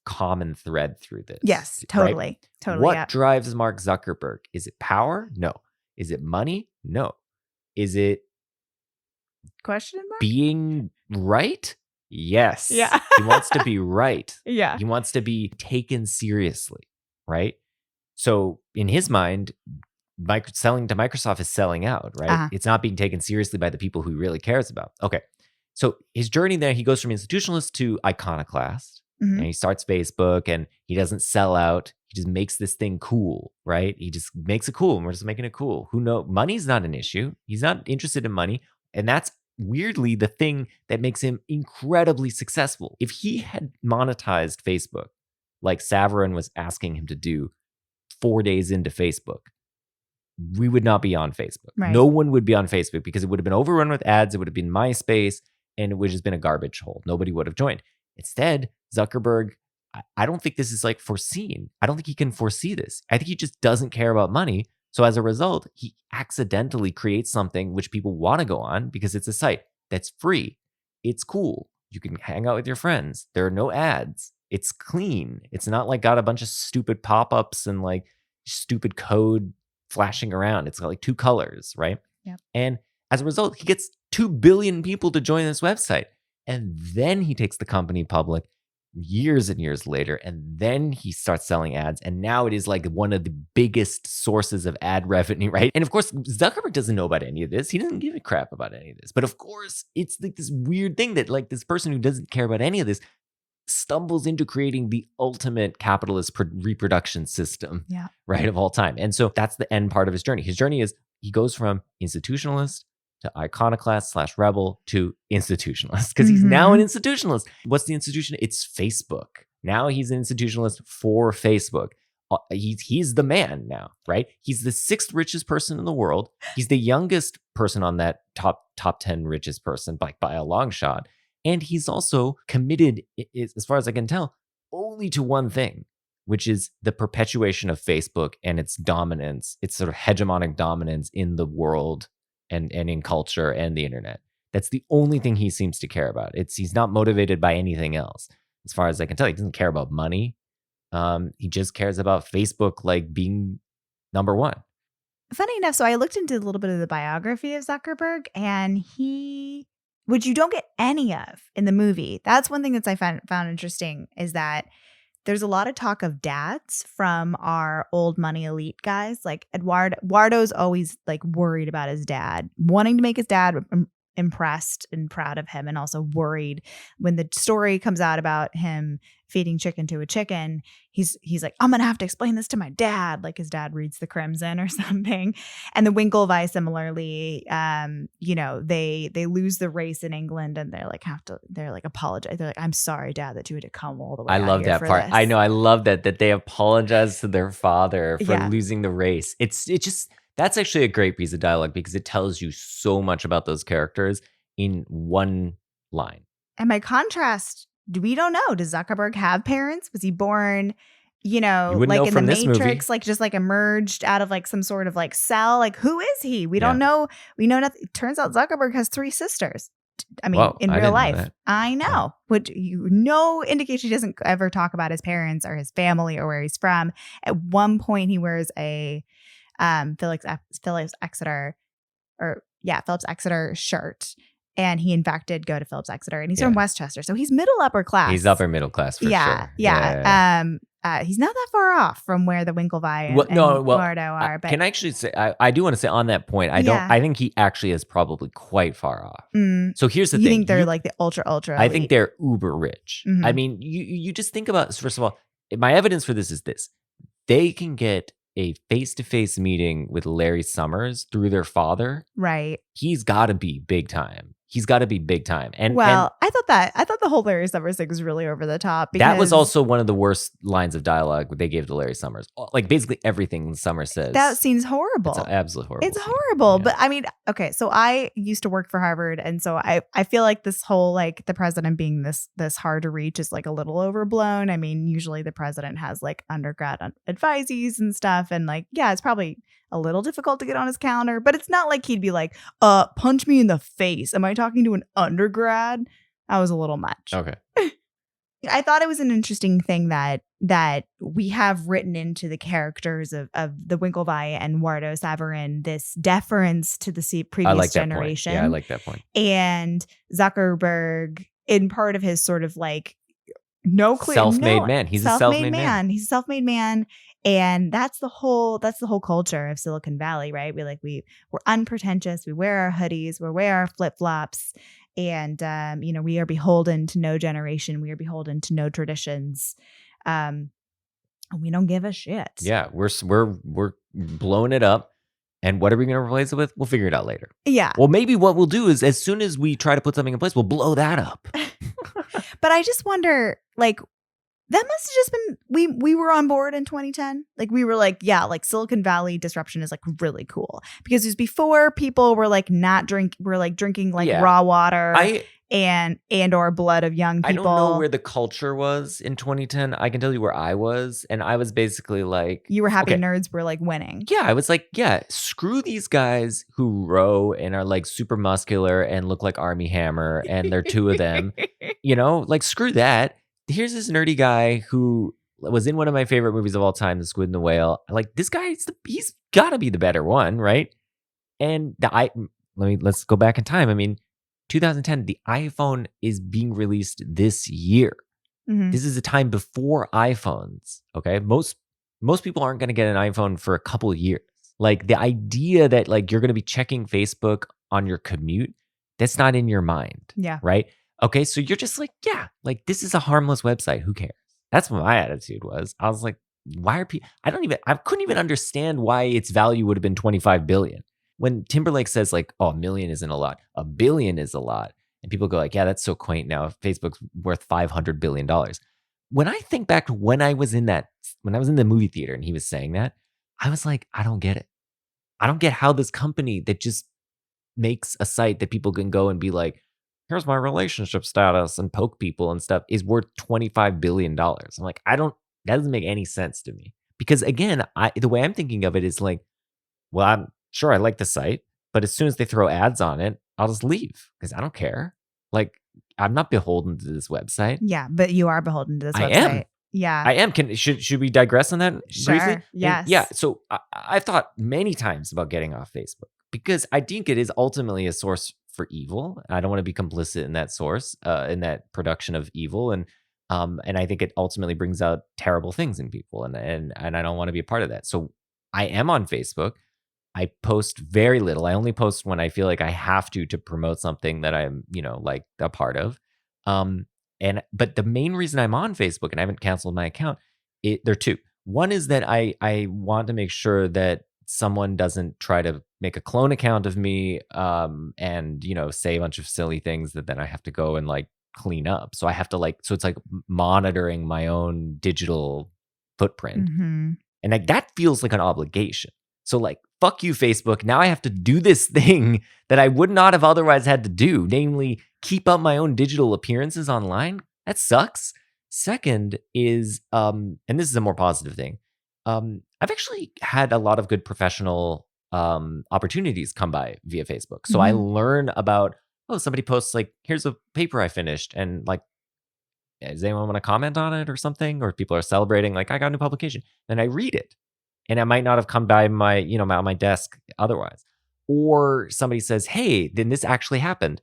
common thread through this. Yes, right? totally. Totally. What Yeah. drives Mark Zuckerberg? Is it power? No. Is it money? No. Is it Question mark? being right? Yes. Yeah. He wants to be right. Yeah. He wants to be taken seriously, right? So in his mind, selling to Microsoft is selling out, right? Uh-huh. It's not being taken seriously by the people who he really cares about. Okay. So his journey there, he goes from institutionalist to iconoclast. Mhm. And he starts Facebook and he doesn't sell out. He just makes this thing cool, right? He just makes it cool and we're just making it cool. Who knows? Money's not an issue. He's not interested in money. And that's weirdly the thing that makes him incredibly successful. If he had monetized Facebook like Saverin was asking him to do 4 days into Facebook, we would not be on Facebook. Right. No one would be on Facebook because it would have been overrun with ads. It would have been MySpace and it would have just been a garbage hole. Nobody would have joined. Instead, Zuckerberg, I don't think this is like foreseen. I don't think he can foresee this. I think he just doesn't care about money. So as a result, he accidentally creates something which people want to go on because it's a site that's free. It's cool. You can hang out with your friends. There are no ads. It's clean. It's not like got a bunch of stupid pop-ups and like stupid code flashing around. It's got like 2 colors, right? Yep. And as a result, he gets 2 billion people to join this website. And then he takes the company public years and years later. And then he starts selling ads. And now it is like one of the biggest sources of ad revenue, right? And of course, Zuckerberg doesn't know about any of this. He doesn't give a crap about any of this. But of course, it's like this weird thing that like this person who doesn't care about any of this stumbles into creating the ultimate capitalist reproduction system, Yeah. right, of all time. And so that's the end part of his journey. His journey is he goes from institutionalist to iconoclast / rebel to institutionalist because he's now an institutionalist. What's the institution? It's Facebook. Now he's an institutionalist for Facebook. He's the man now, right? He's the 6th richest person in the world. He's the youngest person on that top 10 richest person by a long shot. And he's also committed, as far as I can tell, only to one thing, which is the perpetuation of Facebook and its dominance, its sort of hegemonic dominance in the world and in culture and the internet. That's the only thing he seems to care about. He's not motivated by anything else. As far as I can tell, he doesn't care about money. He just cares about Facebook like being number one. Funny enough, so I looked into a little bit of the biography of Zuckerberg, and which you don't get any of in the movie. That's one thing that I found interesting is that there's a lot of talk of dads from our old money elite guys. Like Eduardo's always like worried about his dad, wanting to make his dad impressed and proud of him, and also worried when the story comes out about him feeding chicken to a chicken. He's like, I'm gonna have to explain this to my dad. Like his dad reads the Crimson or something. And the Winklevi similarly, they lose the race in England and they're like apologize. They're like, I'm sorry, Dad, that you had to come all the way. I love that part. I know. I love that they apologize to their father for losing the race. That's actually a great piece of dialogue because it tells you so much about those characters in one line. And by contrast, we don't know. Does Zuckerberg have parents? Was he born, like in the Matrix, like just like emerged out of like some sort of like cell? Like who is he? We don't know. We know nothing. Turns out Zuckerberg has 3 sisters. I mean, in real life. I know. Which no indication he doesn't ever talk about his parents or his family or where he's from. At one point, he wears a Phillips Exeter shirt. And he in fact did go to Phillips Exeter, and he's from Westchester, so he's middle upper class. He's upper middle class for sure. Yeah. He's not that far off from where the Winklevi and Eduardo are. But can I actually say I do want to say on that point, I think he actually is probably quite far off. So here's the thing: you think they're like the ultra? I think they're uber rich. Mm-hmm. I mean, you just think about, first of all, my evidence for this is this: they can get a face-to-face meeting with Larry Summers through their father. Right. He's got to be big time. he's got to be big time. And I thought the whole Larry Summers thing was really over the top. that was because also one of the worst lines of dialogue they gave to Larry Summers. Like basically everything Summers says. that scene's horrible. It's absolutely horrible. It's horrible. Yeah. But I mean, okay, so I used to work for Harvard, and so I feel like this whole like the president being this hard to reach is like a little overblown. I mean, usually the president has like undergrad advisees and stuff, and like, yeah, it's probably a little difficult to get on his calendar, but it's not like he'd be like, punch me in the face. Am I talking to an undergrad? That was a little much. Okay. I thought it was an interesting thing that we have written into the characters of the Winklevi and Wardo Savarin, this deference to the previous I like generation. That point. Yeah, I like that point. And Zuckerberg, in part of his sort of like self-made man. He's a self-made man. He's a self-made man. And that's the whole culture of Silicon Valley, right? We're unpretentious. We wear our hoodies. We wear our flip-flops. And, we are beholden to no generation. We are beholden to no traditions. We don't give a shit. Yeah, we're blowing it up. And what are we going to replace it with? We'll figure it out later. Yeah. Well, maybe what we'll do is as soon as we try to put something in place, we'll blow that up. But I just wonder, like, that must have just been we were on board in 2010. Like we were like, yeah, like Silicon Valley disruption is like really cool because it was before people were like drinking like raw water and or blood of young people. I don't know where the culture was in 2010. I can tell you where I was, and I was basically like, you were happy nerds were like winning. Yeah, I was like, yeah, screw these guys who row and are like super muscular and look like Army Hammer, and there are two of them. Like screw that. Here's this nerdy guy who was in one of my favorite movies of all time, The Squid and the Whale. Like this guy, he's got to be the better one, right? And let's go back in time. I mean, 2010, the iPhone is being released this year. Mm-hmm. This is a time before iPhones. Okay, most people aren't going to get an iPhone for a couple of years. Like the idea that like you're going to be checking Facebook on your commute, that's not in your mind. Yeah. Right. Okay, so you're just like, yeah, like this is a harmless website. Who cares? That's what my attitude was. I was like, why are people? I couldn't even understand why its value would have been 25 billion. When Timberlake says like, oh, $1 million isn't a lot, $1 billion is a lot, and people go like, yeah, that's so quaint. Now Facebook's worth $500 billion. When I think back to when I was in the movie theater and he was saying that, I was like, I don't get it. I don't get how this company that just makes a site that people can go and be like, here's my relationship status and poke people and stuff is worth $25 billion. I'm like, that doesn't make any sense to me. Because again, the way I'm thinking of it is like, well, I'm sure I like the site, but as soon as they throw ads on it, I'll just leave because I don't care. Like, I'm not beholden to this website. Yeah, but you are beholden to this website. I am. Yeah. I am. Should we digress on that briefly? Yes. Yeah. So I've thought many times about getting off Facebook because I think it is ultimately a source for evil. I don't want to be complicit in that source, in that production of evil, and I think it ultimately brings out terrible things in people, and I don't want to be a part of that. So I am on Facebook. I post very little. I only post when I feel like I have to promote something that I'm, like a part of. But the main reason I'm on Facebook and I haven't canceled my account, there are two. One is that I want to make sure that someone doesn't try to make a clone account of me and say a bunch of silly things that then I have to go and like clean up. So I have to so it's like monitoring my own digital footprint. Mm-hmm. And that feels like an obligation. So like, fuck you, Facebook. Now I have to do this thing that I would not have otherwise had to do, namely keep up my own digital appearances online. That sucks. Second is, and this is a more positive thing. I've actually had a lot of good professional opportunities come by via Facebook. So I learn about, somebody posts like, here's a paper I finished. And like, does anyone want to comment on it or something? Or people are celebrating, like, I got a new publication. Then I read it. And I might not have come by my, on my desk otherwise. Or somebody says, hey, then this actually happened.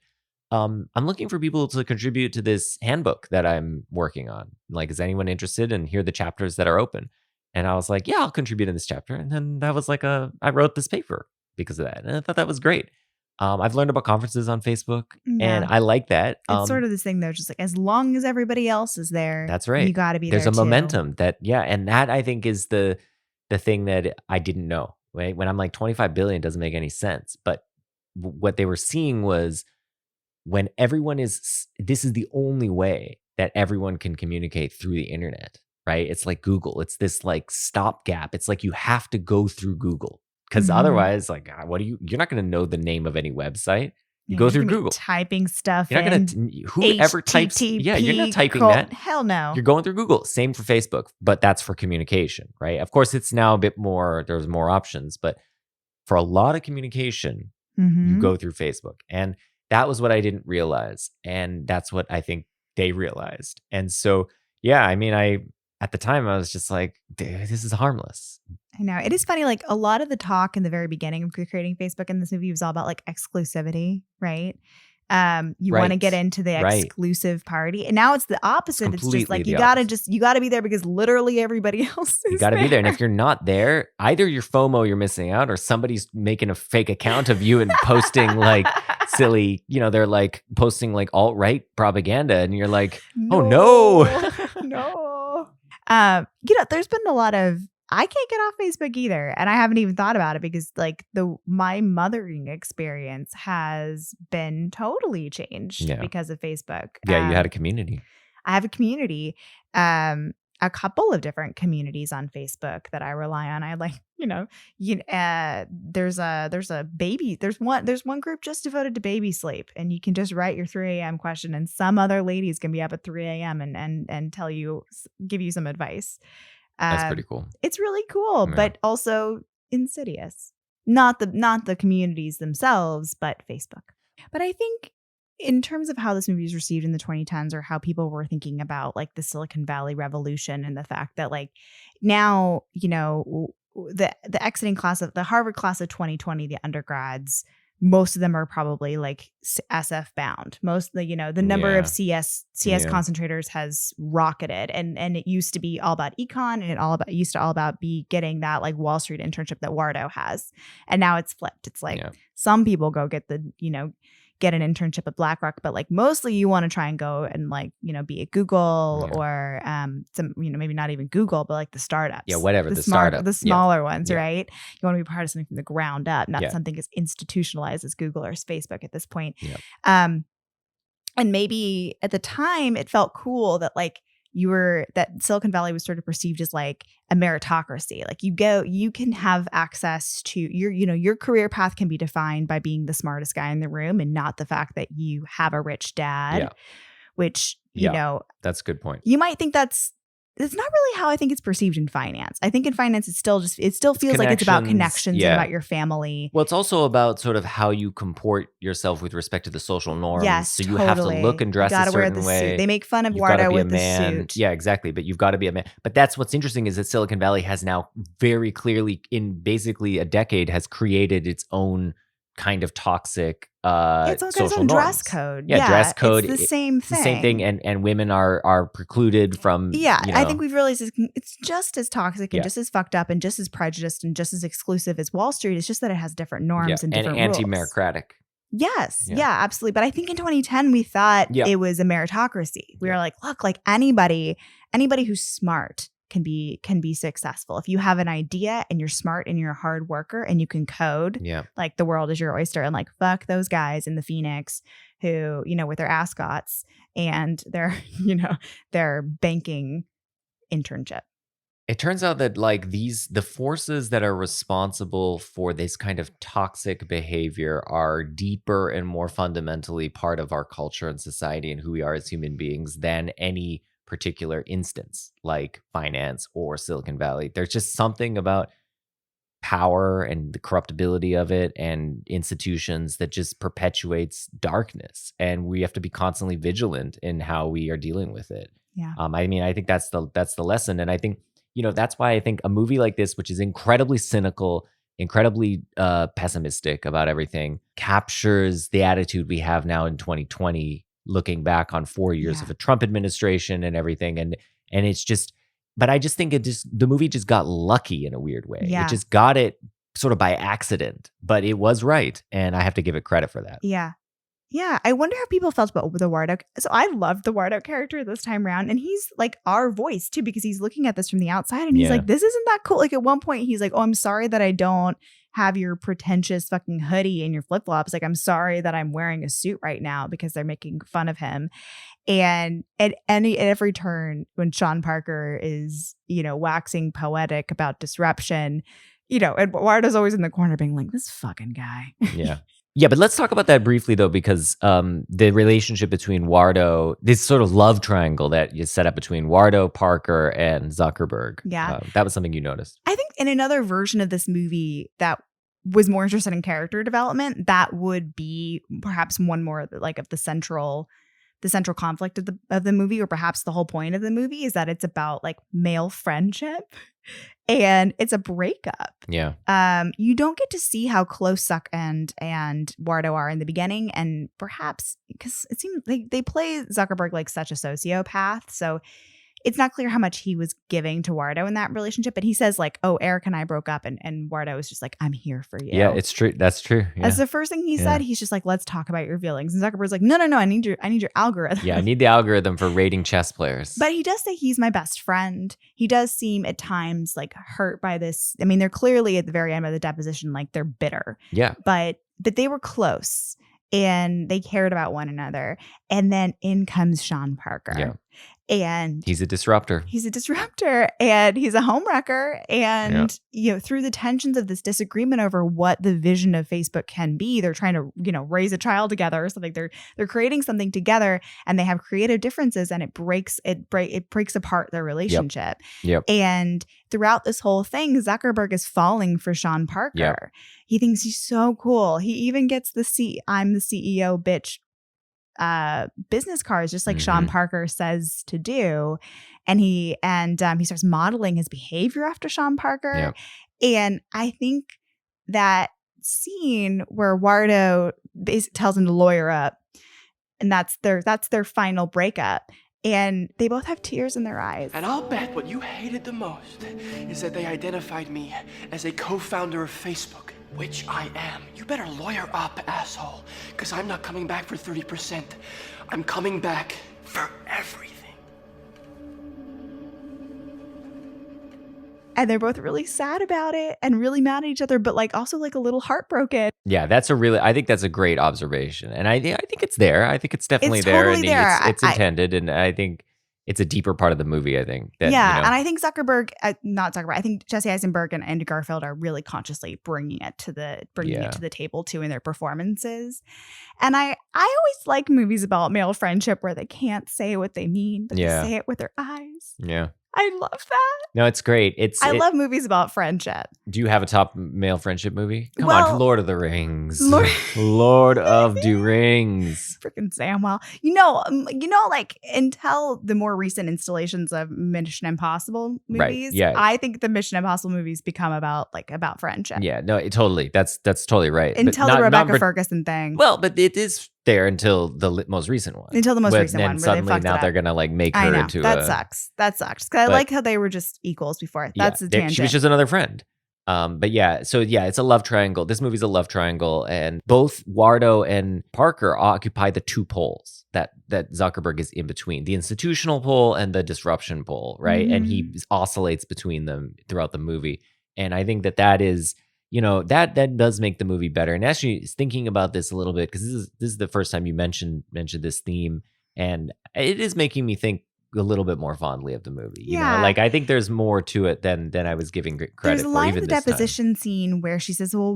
I'm looking for people to contribute to this handbook that I'm working on. Like, is anyone interested? And here are the chapters that are open. And I was like, yeah, I'll contribute in this chapter. And then that was like I wrote this paper because of that. And I thought that was great. I've learned about conferences on Facebook and I like that. It's sort of this thing though, just like as long as everybody else is there, that's right. You got to be There's there. There's a momentum and that I think is the thing that I didn't know, right? When I'm like 25 billion doesn't make any sense. But what they were seeing was when everyone this is the only way that everyone can communicate through the internet, right? It's like Google. It's this like stopgap. It's like you have to go through Google because Mhm. otherwise, like, you're not going to know the name of any website. You Yeah, go you're through gonna be Google. typing stuff. You're not going to, whoever types, yeah, you're not typing that. Hell no. You're going through Google. Same for Facebook, but that's for communication, right? Of course, it's now a bit more, there's more options, but for a lot of communication, you Mhm. go through Facebook. And that was what I didn't realize. And that's what I think they realized. And so, yeah, I mean, at the time, I was just like, dude, this is harmless. I know. It is funny. Like a lot of the talk in the very beginning of creating Facebook in this movie was all about like exclusivity, right? You want to Right. get into the Right. exclusive party. And now it's the opposite. It's just completely like the you gotta be there because literally everybody else is You got to be there. And if you're not there, either you're FOMO, you're missing out, or somebody's making a fake account of you and posting like silly, they're like posting like alt-right propaganda. And you're like, oh no. No. There's been a lot of I can't get off Facebook either. And I haven't even thought about it because like my mothering experience has been totally changed Yeah. because of Facebook. Yeah, you had a community. I have a community, a couple of different communities on Facebook that I rely on. I like, there's one group just devoted to baby sleep, and you can just write your 3 a.m. question, and some other ladies can be up at 3 a.m. and give you some advice. That's pretty cool. It's really cool, Yeah. but also insidious. Not the communities themselves, but Facebook. But I think in terms of how this movie was received in the 2010s, or how people were thinking about like the Silicon Valley revolution, and the fact that like now, the exiting class of the Harvard class of 2020, the undergrads, most of them are probably like SF bound. Most the number of CS Yeah. concentrators has rocketed, and it used to be all about econ, and it used to all about be getting that like Wall Street internship that Wardo has, and now it's flipped. It's like Yeah. some people go get an internship at BlackRock, but like mostly you want to try and go and like be at Google, Yeah. or some maybe not even Google, but like the startups, Yeah, whatever, the smart- startup. the Yeah. smaller ones, Yeah. right? You want to be part of something from the ground up, not Yeah. something as institutionalized as Google or Facebook at this point. Yeah. And maybe at the time it felt cool that like that Silicon Valley was sort of perceived as like a meritocracy. Like you can have access to your career path can be defined by being the smartest guy in the room, and not the fact that you have a rich dad, Yeah. which, Yeah. That's a good point. you might think it's not really how I think it's perceived in finance. I think in finance, it still feels like it's about connections yeah. and about your family. Well, it's also about sort of how you comport yourself with respect to the social norms. Yes, so you have to totally. look and dress You a gotta wear certain the way. suit. They make fun of You've gotta Wardo be a with the man. suit. Yeah, exactly. But you've got to be a man. But that's what's interesting is that Silicon Valley has now very clearly, in basically a decade, has created its own kind of toxic It's got its social own norms. dress code. Yeah, dress code. It's the same It's thing. the same thing, and women are precluded from. Yeah, you I know- think we've realized it's just as toxic and Yeah. just as fucked up and just as prejudiced and just as exclusive as Wall Street. It's just that it has different norms and different rules. anti-meritocratic. Yes, Yeah. yeah, absolutely. But I think in 2010 we thought Yeah. it was a meritocracy. We Yeah. were like, look, like anybody who's smart can be successful. If you have an idea and you're smart and you're a hard worker and you can code, Yeah. like the world is your oyster. And like fuck those guys in the Phoenix who, with their ascots and their, their banking internship. It turns out that like the forces that are responsible for this kind of toxic behavior are deeper and more fundamentally part of our culture and society and who we are as human beings than any particular instance like finance or Silicon Valley. There's just something about power and the corruptibility of it and institutions that just perpetuates darkness, and we have to be constantly vigilant in how we are dealing with it. Yeah. I mean, I think that's the lesson, and I think that's why I think a movie like this, which is incredibly cynical, incredibly pessimistic about everything, captures the attitude we have now in 2020, looking back on 4 years Yeah. of a Trump administration and everything, and it's just. But I just think the movie just got lucky in a weird way. Yeah. It just got it sort of by accident, but it was right, and I have to give it credit for that. Yeah. Yeah. I wonder how people felt about the Wardo. So I loved the Wardo character this time around. And he's like our voice too, because he's looking at this from the outside and he's Yeah. like, this isn't that cool. Like at one point he's like, oh, I'm sorry that I don't have your pretentious fucking hoodie and your flip-flops. Like, I'm sorry that I'm wearing a suit right now because they're making fun of him. And at every turn when Sean Parker is, waxing poetic about disruption, and Wardo's always in the corner being like, this fucking guy. Yeah. Yeah, but let's talk about that briefly, though, because the relationship between Wardo, this sort of love triangle that is set up between Wardo, Parker, and Zuckerberg. Yeah. That was something you noticed. I think in another version of this movie that was more interested in character development, that would be perhaps one more like of the central conflict of the movie, or perhaps the whole point of the movie is that it's about like male friendship and it's a breakup. Yeah. You don't get to see how close Zuck and Wardo are in the beginning, and perhaps because it seems like they play Zuckerberg like such a sociopath, so it's not clear how much he was giving to Wardo in that relationship. But he says like, "Oh, Eric and I broke up," and Wardo was just like, "I'm here for you." Yeah, it's true. That's true. Yeah. That's the first thing he said. He's just like, "Let's talk about your feelings." And Zuckerberg's like, "No, I need your algorithm." Yeah, I need the algorithm for rating chess players. But he does say he's my best friend. He does seem at times like hurt by this. I mean, they're clearly at the very end of the deposition, like they're bitter. Yeah. But they were close and they cared about one another. And then in comes Sean Parker. Yeah. And he's a disruptor. He's a disruptor and he's a homewrecker. And, through the tensions of this disagreement over what the vision of Facebook can be, they're trying to, raise a child together or something. They're creating something together and they have creative differences, and it breaks apart their relationship. Yep. And throughout this whole thing, Zuckerberg is falling for Sean Parker. Yep. He thinks he's so cool. He even gets I'm the CEO bitch business cards, just like Sean Parker says to do, and he starts modeling his behavior after Sean Parker. Yep. And I think that scene where Wardo tells him to lawyer up, and that's their final breakup, and they both have tears in their eyes. And I'll bet what you hated the most is that they identified me as a co-founder of Facebook. Which I am. You better lawyer up, asshole. Because I'm not coming back for 30%. I'm coming back for everything. And they're both really sad about it and really mad at each other, but like also like a little heartbroken. Yeah, I think that's a great observation. And I think it's there. I think it's definitely It's there. totally And there. it's intended. And I think it's a deeper part of the movie, I think. That, And I think I think Jesse Eisenberg and Andrew Garfield are really consciously bringing it to the table too in their performances. And I always like movies about male friendship where they can't say what they mean, but they say it with their eyes. Yeah. I love that. No, it's great. I love movies about friendship. Do you have a top male friendship movie? Come Well, on, Lord of the Rings. Lord of the Rings. Freaking Samwell. Like until the more recent installations of Mission Impossible movies, I think the Mission Impossible movies become about friendship. Yeah, no, totally. That's totally right. Until the Rebecca Ferguson thing. Well, but it is there until the most recent one. Until the most recent one, and where suddenly they fucked now it they're up. gonna like make her I know. into That sucks. I like how they were just equals before. That's a tangent. She was just another friend. It's a love triangle. This movie's a love triangle, and both Wardo and Parker occupy the two poles that Zuckerberg is in between, the institutional pole and the disruption pole, right? Mm-hmm. And he oscillates between them throughout the movie. And I think that is, that does make the movie better. And actually thinking about this a little bit, because this is the first time you mentioned this theme, and it is making me think a little bit more fondly of the movie. You know, like I think there's more to it than I was giving credit There's a for line even in the this time. deposition scene where she says, well,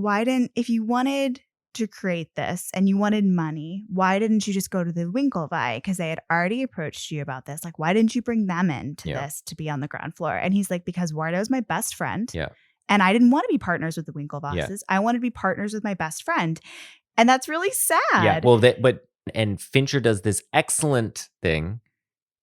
if you wanted to create this and you wanted money, why didn't you just go to the Winklevi? Because they had already approached you about this. Like, why didn't you bring them into this to be on the ground floor? And he's like, because Wardo's my best friend. Yeah. And I didn't want to be partners with the Winklevosses. Yeah. I wanted to be partners with my best friend. And that's really sad. Yeah. Well, and Fincher does this excellent thing,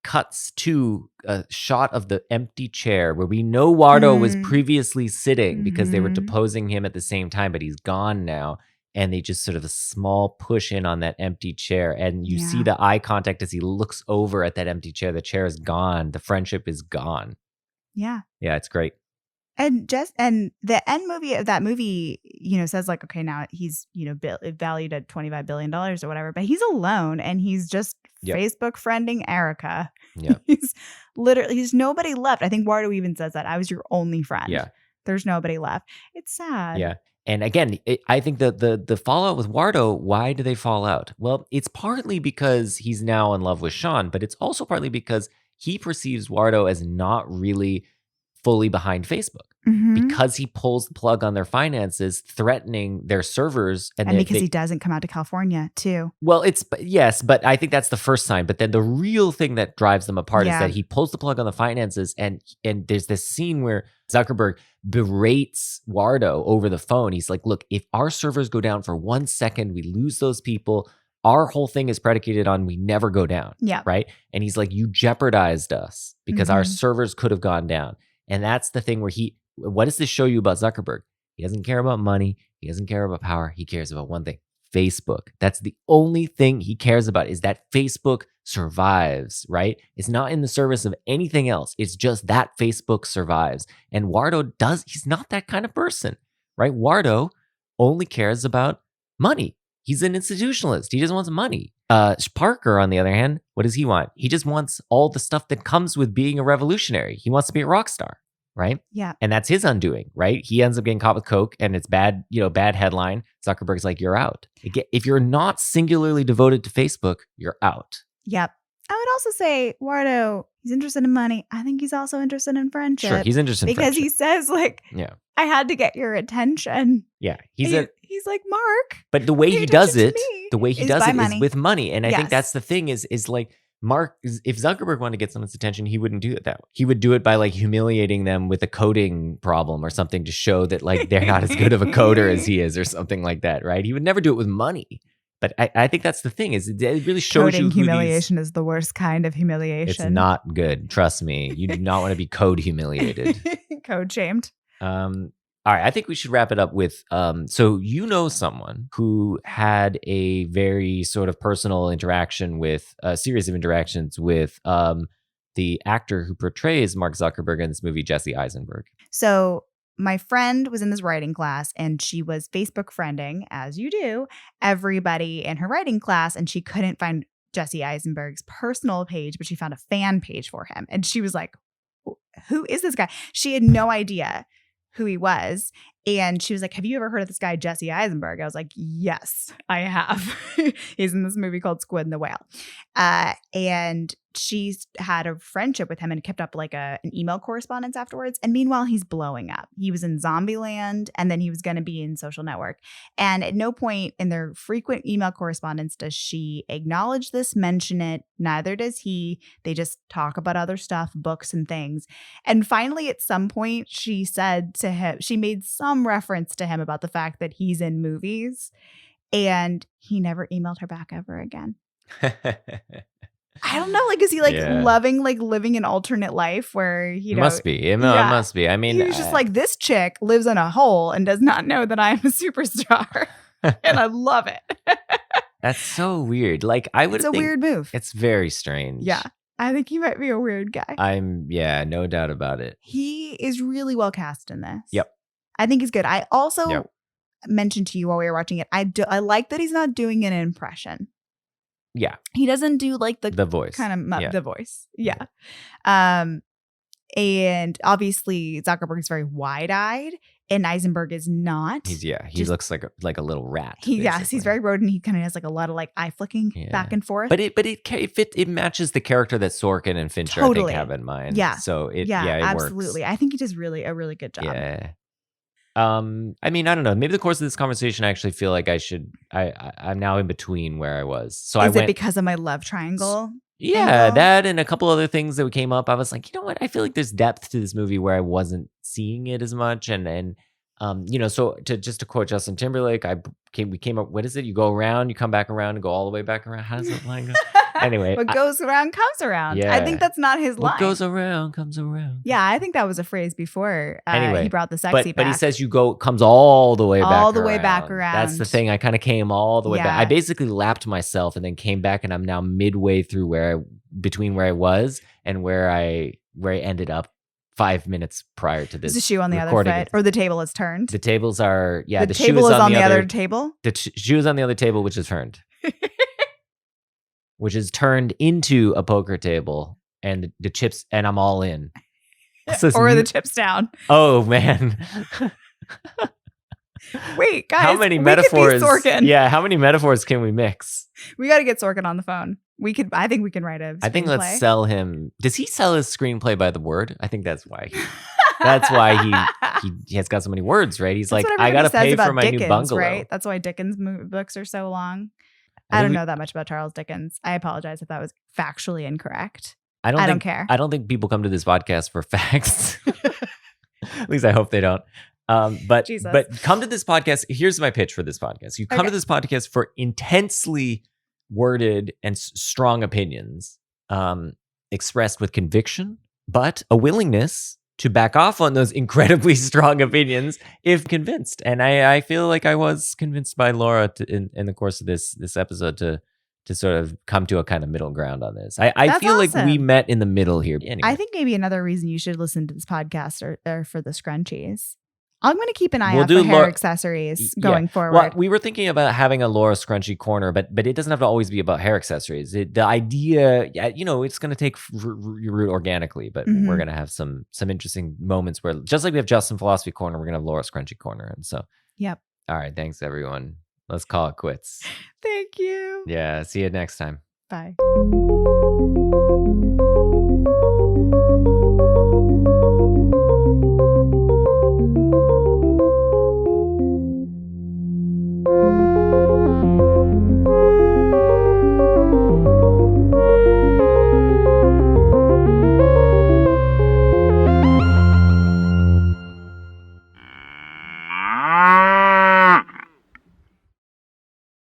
cuts to a shot of the empty chair where we know Wardo was previously sitting because they were deposing him at the same time, but he's gone now. And they just sort of a small push in on that empty chair. And you see the eye contact as he looks over at that empty chair. The chair is gone. The friendship is gone. Yeah. Yeah, it's great. And the end movie of that movie, says like, okay, now he's, valued at $25 billion or whatever, but he's alone and he's just Facebook friending Erica. Yeah. He's nobody left. I think Wardo even says that. I was your only friend. Yeah. There's nobody left. It's sad. Yeah. again, I think the fallout with Wardo, why do they fall out? Well, it's partly because he's now in love with Sean, but it's also partly because he perceives Wardo as not really fully behind Facebook. Mhm. Because he pulls the plug on their finances, threatening their servers. And because he doesn't come out to California, too. Well, yes, but I think that's the first sign. But then the real thing that drives them apart is Yeah. that he pulls the plug on the finances, and there's this scene where Zuckerberg berates Wardo over the phone. He's like, look, if our servers go down for 1 second, we lose those people. Our whole thing is predicated on we never go down. Yeah. Right? And he's like, you jeopardized us because our Mhm. servers could have gone down. And that's the thing where what does this show you about Zuckerberg? He doesn't care about money. He doesn't care about power. He cares about one thing, Facebook. That's the only thing he cares about, is that Facebook survives, right? It's not in the service of anything else. It's just that Facebook survives. And Wardo he's not that kind of person, right? Wardo only cares about money. He's an institutionalist. He just wants money. Parker, on the other hand, what does he want? He just wants all the stuff that comes with being a revolutionary. He wants to be a rock star, right? Yeah. And that's his undoing, right? He ends up getting caught with coke, and it's bad, bad headline. Zuckerberg's like, you're out. If you're not singularly devoted to Facebook, you're out. Yep. I would also say Wardo, he's interested in money. I think he's also interested in friendship. Sure, he's interested in because friendship. he says, like, Yeah. I had to get your attention. Yeah. He's like, Mark. but the way pay he does attention it, to me the way he is does by it is money. with money. And I think Yes. that's the thing is like Mark, if Zuckerberg wanted to get someone's attention, he wouldn't do it that way. He would do it by like humiliating them with a coding problem or something to show that like they're not as good of a coder as he is or something like that, right? He would never do it with money. But I think that's the thing is it really shows Coding you who humiliation is the worst kind of humiliation. It's not good. Trust me. You do not want to be code humiliated. Code shamed. All right, I think we should wrap it up with so you know someone who had a very sort of personal interaction with a series of interactions with the actor who portrays Mark Zuckerberg in this movie, Jesse Eisenberg. So my friend was in this writing class and she was Facebook friending, as you do, everybody in her writing class, and she couldn't find Jesse Eisenberg's personal page, but she found a fan page for him. And she was like, who is this guy? She had no idea who he was. And she was like, have you ever heard of this guy, Jesse Eisenberg? I was like, yes, I have. He's in this movie called Squid and the Whale. And she's had a friendship with him and kept up like an email correspondence afterwards. And meanwhile, he's blowing up. He was in Zombieland, and then he was going to be in Social Network. And at no point in their frequent email correspondence does she acknowledge this, mention it. Neither does he. They just talk about other stuff, books and things. And finally, at some point, she said to him, she made some reference to him about the fact that he's in movies, and he never emailed her back ever again. I don't know. Like, is he like loving, like living an alternate life where, you know, must be. It must be. I mean, he was just like, this chick lives in a hole and does not know that I am a superstar. And I love it. That's so weird. Like, I would It's a weird move. It's very strange. Yeah. I think he might be a weird guy. No doubt about it. He is really well cast in this. Yep. I think he's good. I also mentioned to you while we were watching it, I like that he's not doing an impression. Yeah. He doesn't do like the voice. Kind of the voice. Yeah. And obviously Zuckerberg is very wide-eyed and Eisenberg is not. He looks like a little rat. Yes, he's very rodent. He kind of has like a lot of like eye flicking back and forth. But it matches the character that Sorkin and Fincher I think have in mind. Yeah. So it absolutely. works. I think he does a really good job. Yeah. I mean, I don't know. Maybe the course of this conversation, I actually feel like I'm now in between where I was. So Is it because of my love triangle? Yeah, that and a couple other things that came up. I was like, you know what? I feel like there's depth to this movie where I wasn't seeing it as much. And so to quote Justin Timberlake, we came up. What is it? You go around, you come back around, and go all the way back around. How does that line go? Anyway, what goes around comes around. Yeah. I think that's not his line. What goes around comes around. Yeah, I think that was a phrase before anyway, he brought the sexy back. But he says comes all the way back around. All the way back around. That's the thing. I kind of came all the way back. I basically lapped myself and then came back, and I'm now midway through between where I was and where I ended up 5 minutes prior to this. Is the shoe on the other foot, or the table is turned? The tables are the table is on the other table. The shoe is on the other table, which is turned. Which is turned into a poker table, and the chips, and I'm all in. Or the chips down. Oh, man. Wait, guys. How many we metaphors? Could be Sorkin. Yeah, how many metaphors can we mix? We got to get Sorkin on the phone. I think we can write a screenplay. I think let's sell him. Does he sell his screenplay by the word? I think that's why. That's why he has got so many words, right? He's That's like, what I got to everybody says pay about for my Dickens, new bungalow. right? That's why Dickens books are so long. I I think don't we- know that much about Charles Dickens. I apologize if that was factually incorrect. I don't think, care. I don't think people come to this podcast for facts. At least I hope they don't. But Jesus. come to this podcast. Here's my pitch for this podcast. You come Okay. to this podcast for intensely worded and strong opinions, expressed with conviction, but a willingness to back off on those incredibly strong opinions if convinced. And I feel like I was convinced by Laura in the course of this episode to sort of come to a kind of middle ground on this. I That's feel like we awesome. met in the middle here. Anyway. I think maybe another reason you should listen to this podcast are for the scrunchies. I'm going to keep an eye We'll out for do hair Laura- accessories Yeah. going forward. Well, we were thinking about having a Laura Scrunchy corner, but it doesn't have to always be about hair accessories. The idea, it's going to take root organically, but Mhm. we're going to have some interesting moments where, just like we have Justin Philosophy corner, we're going to have Laura Scrunchy corner. And so, Yep. all right, thanks everyone. Let's call it quits. Thank you. Yeah, see you next time. Bye.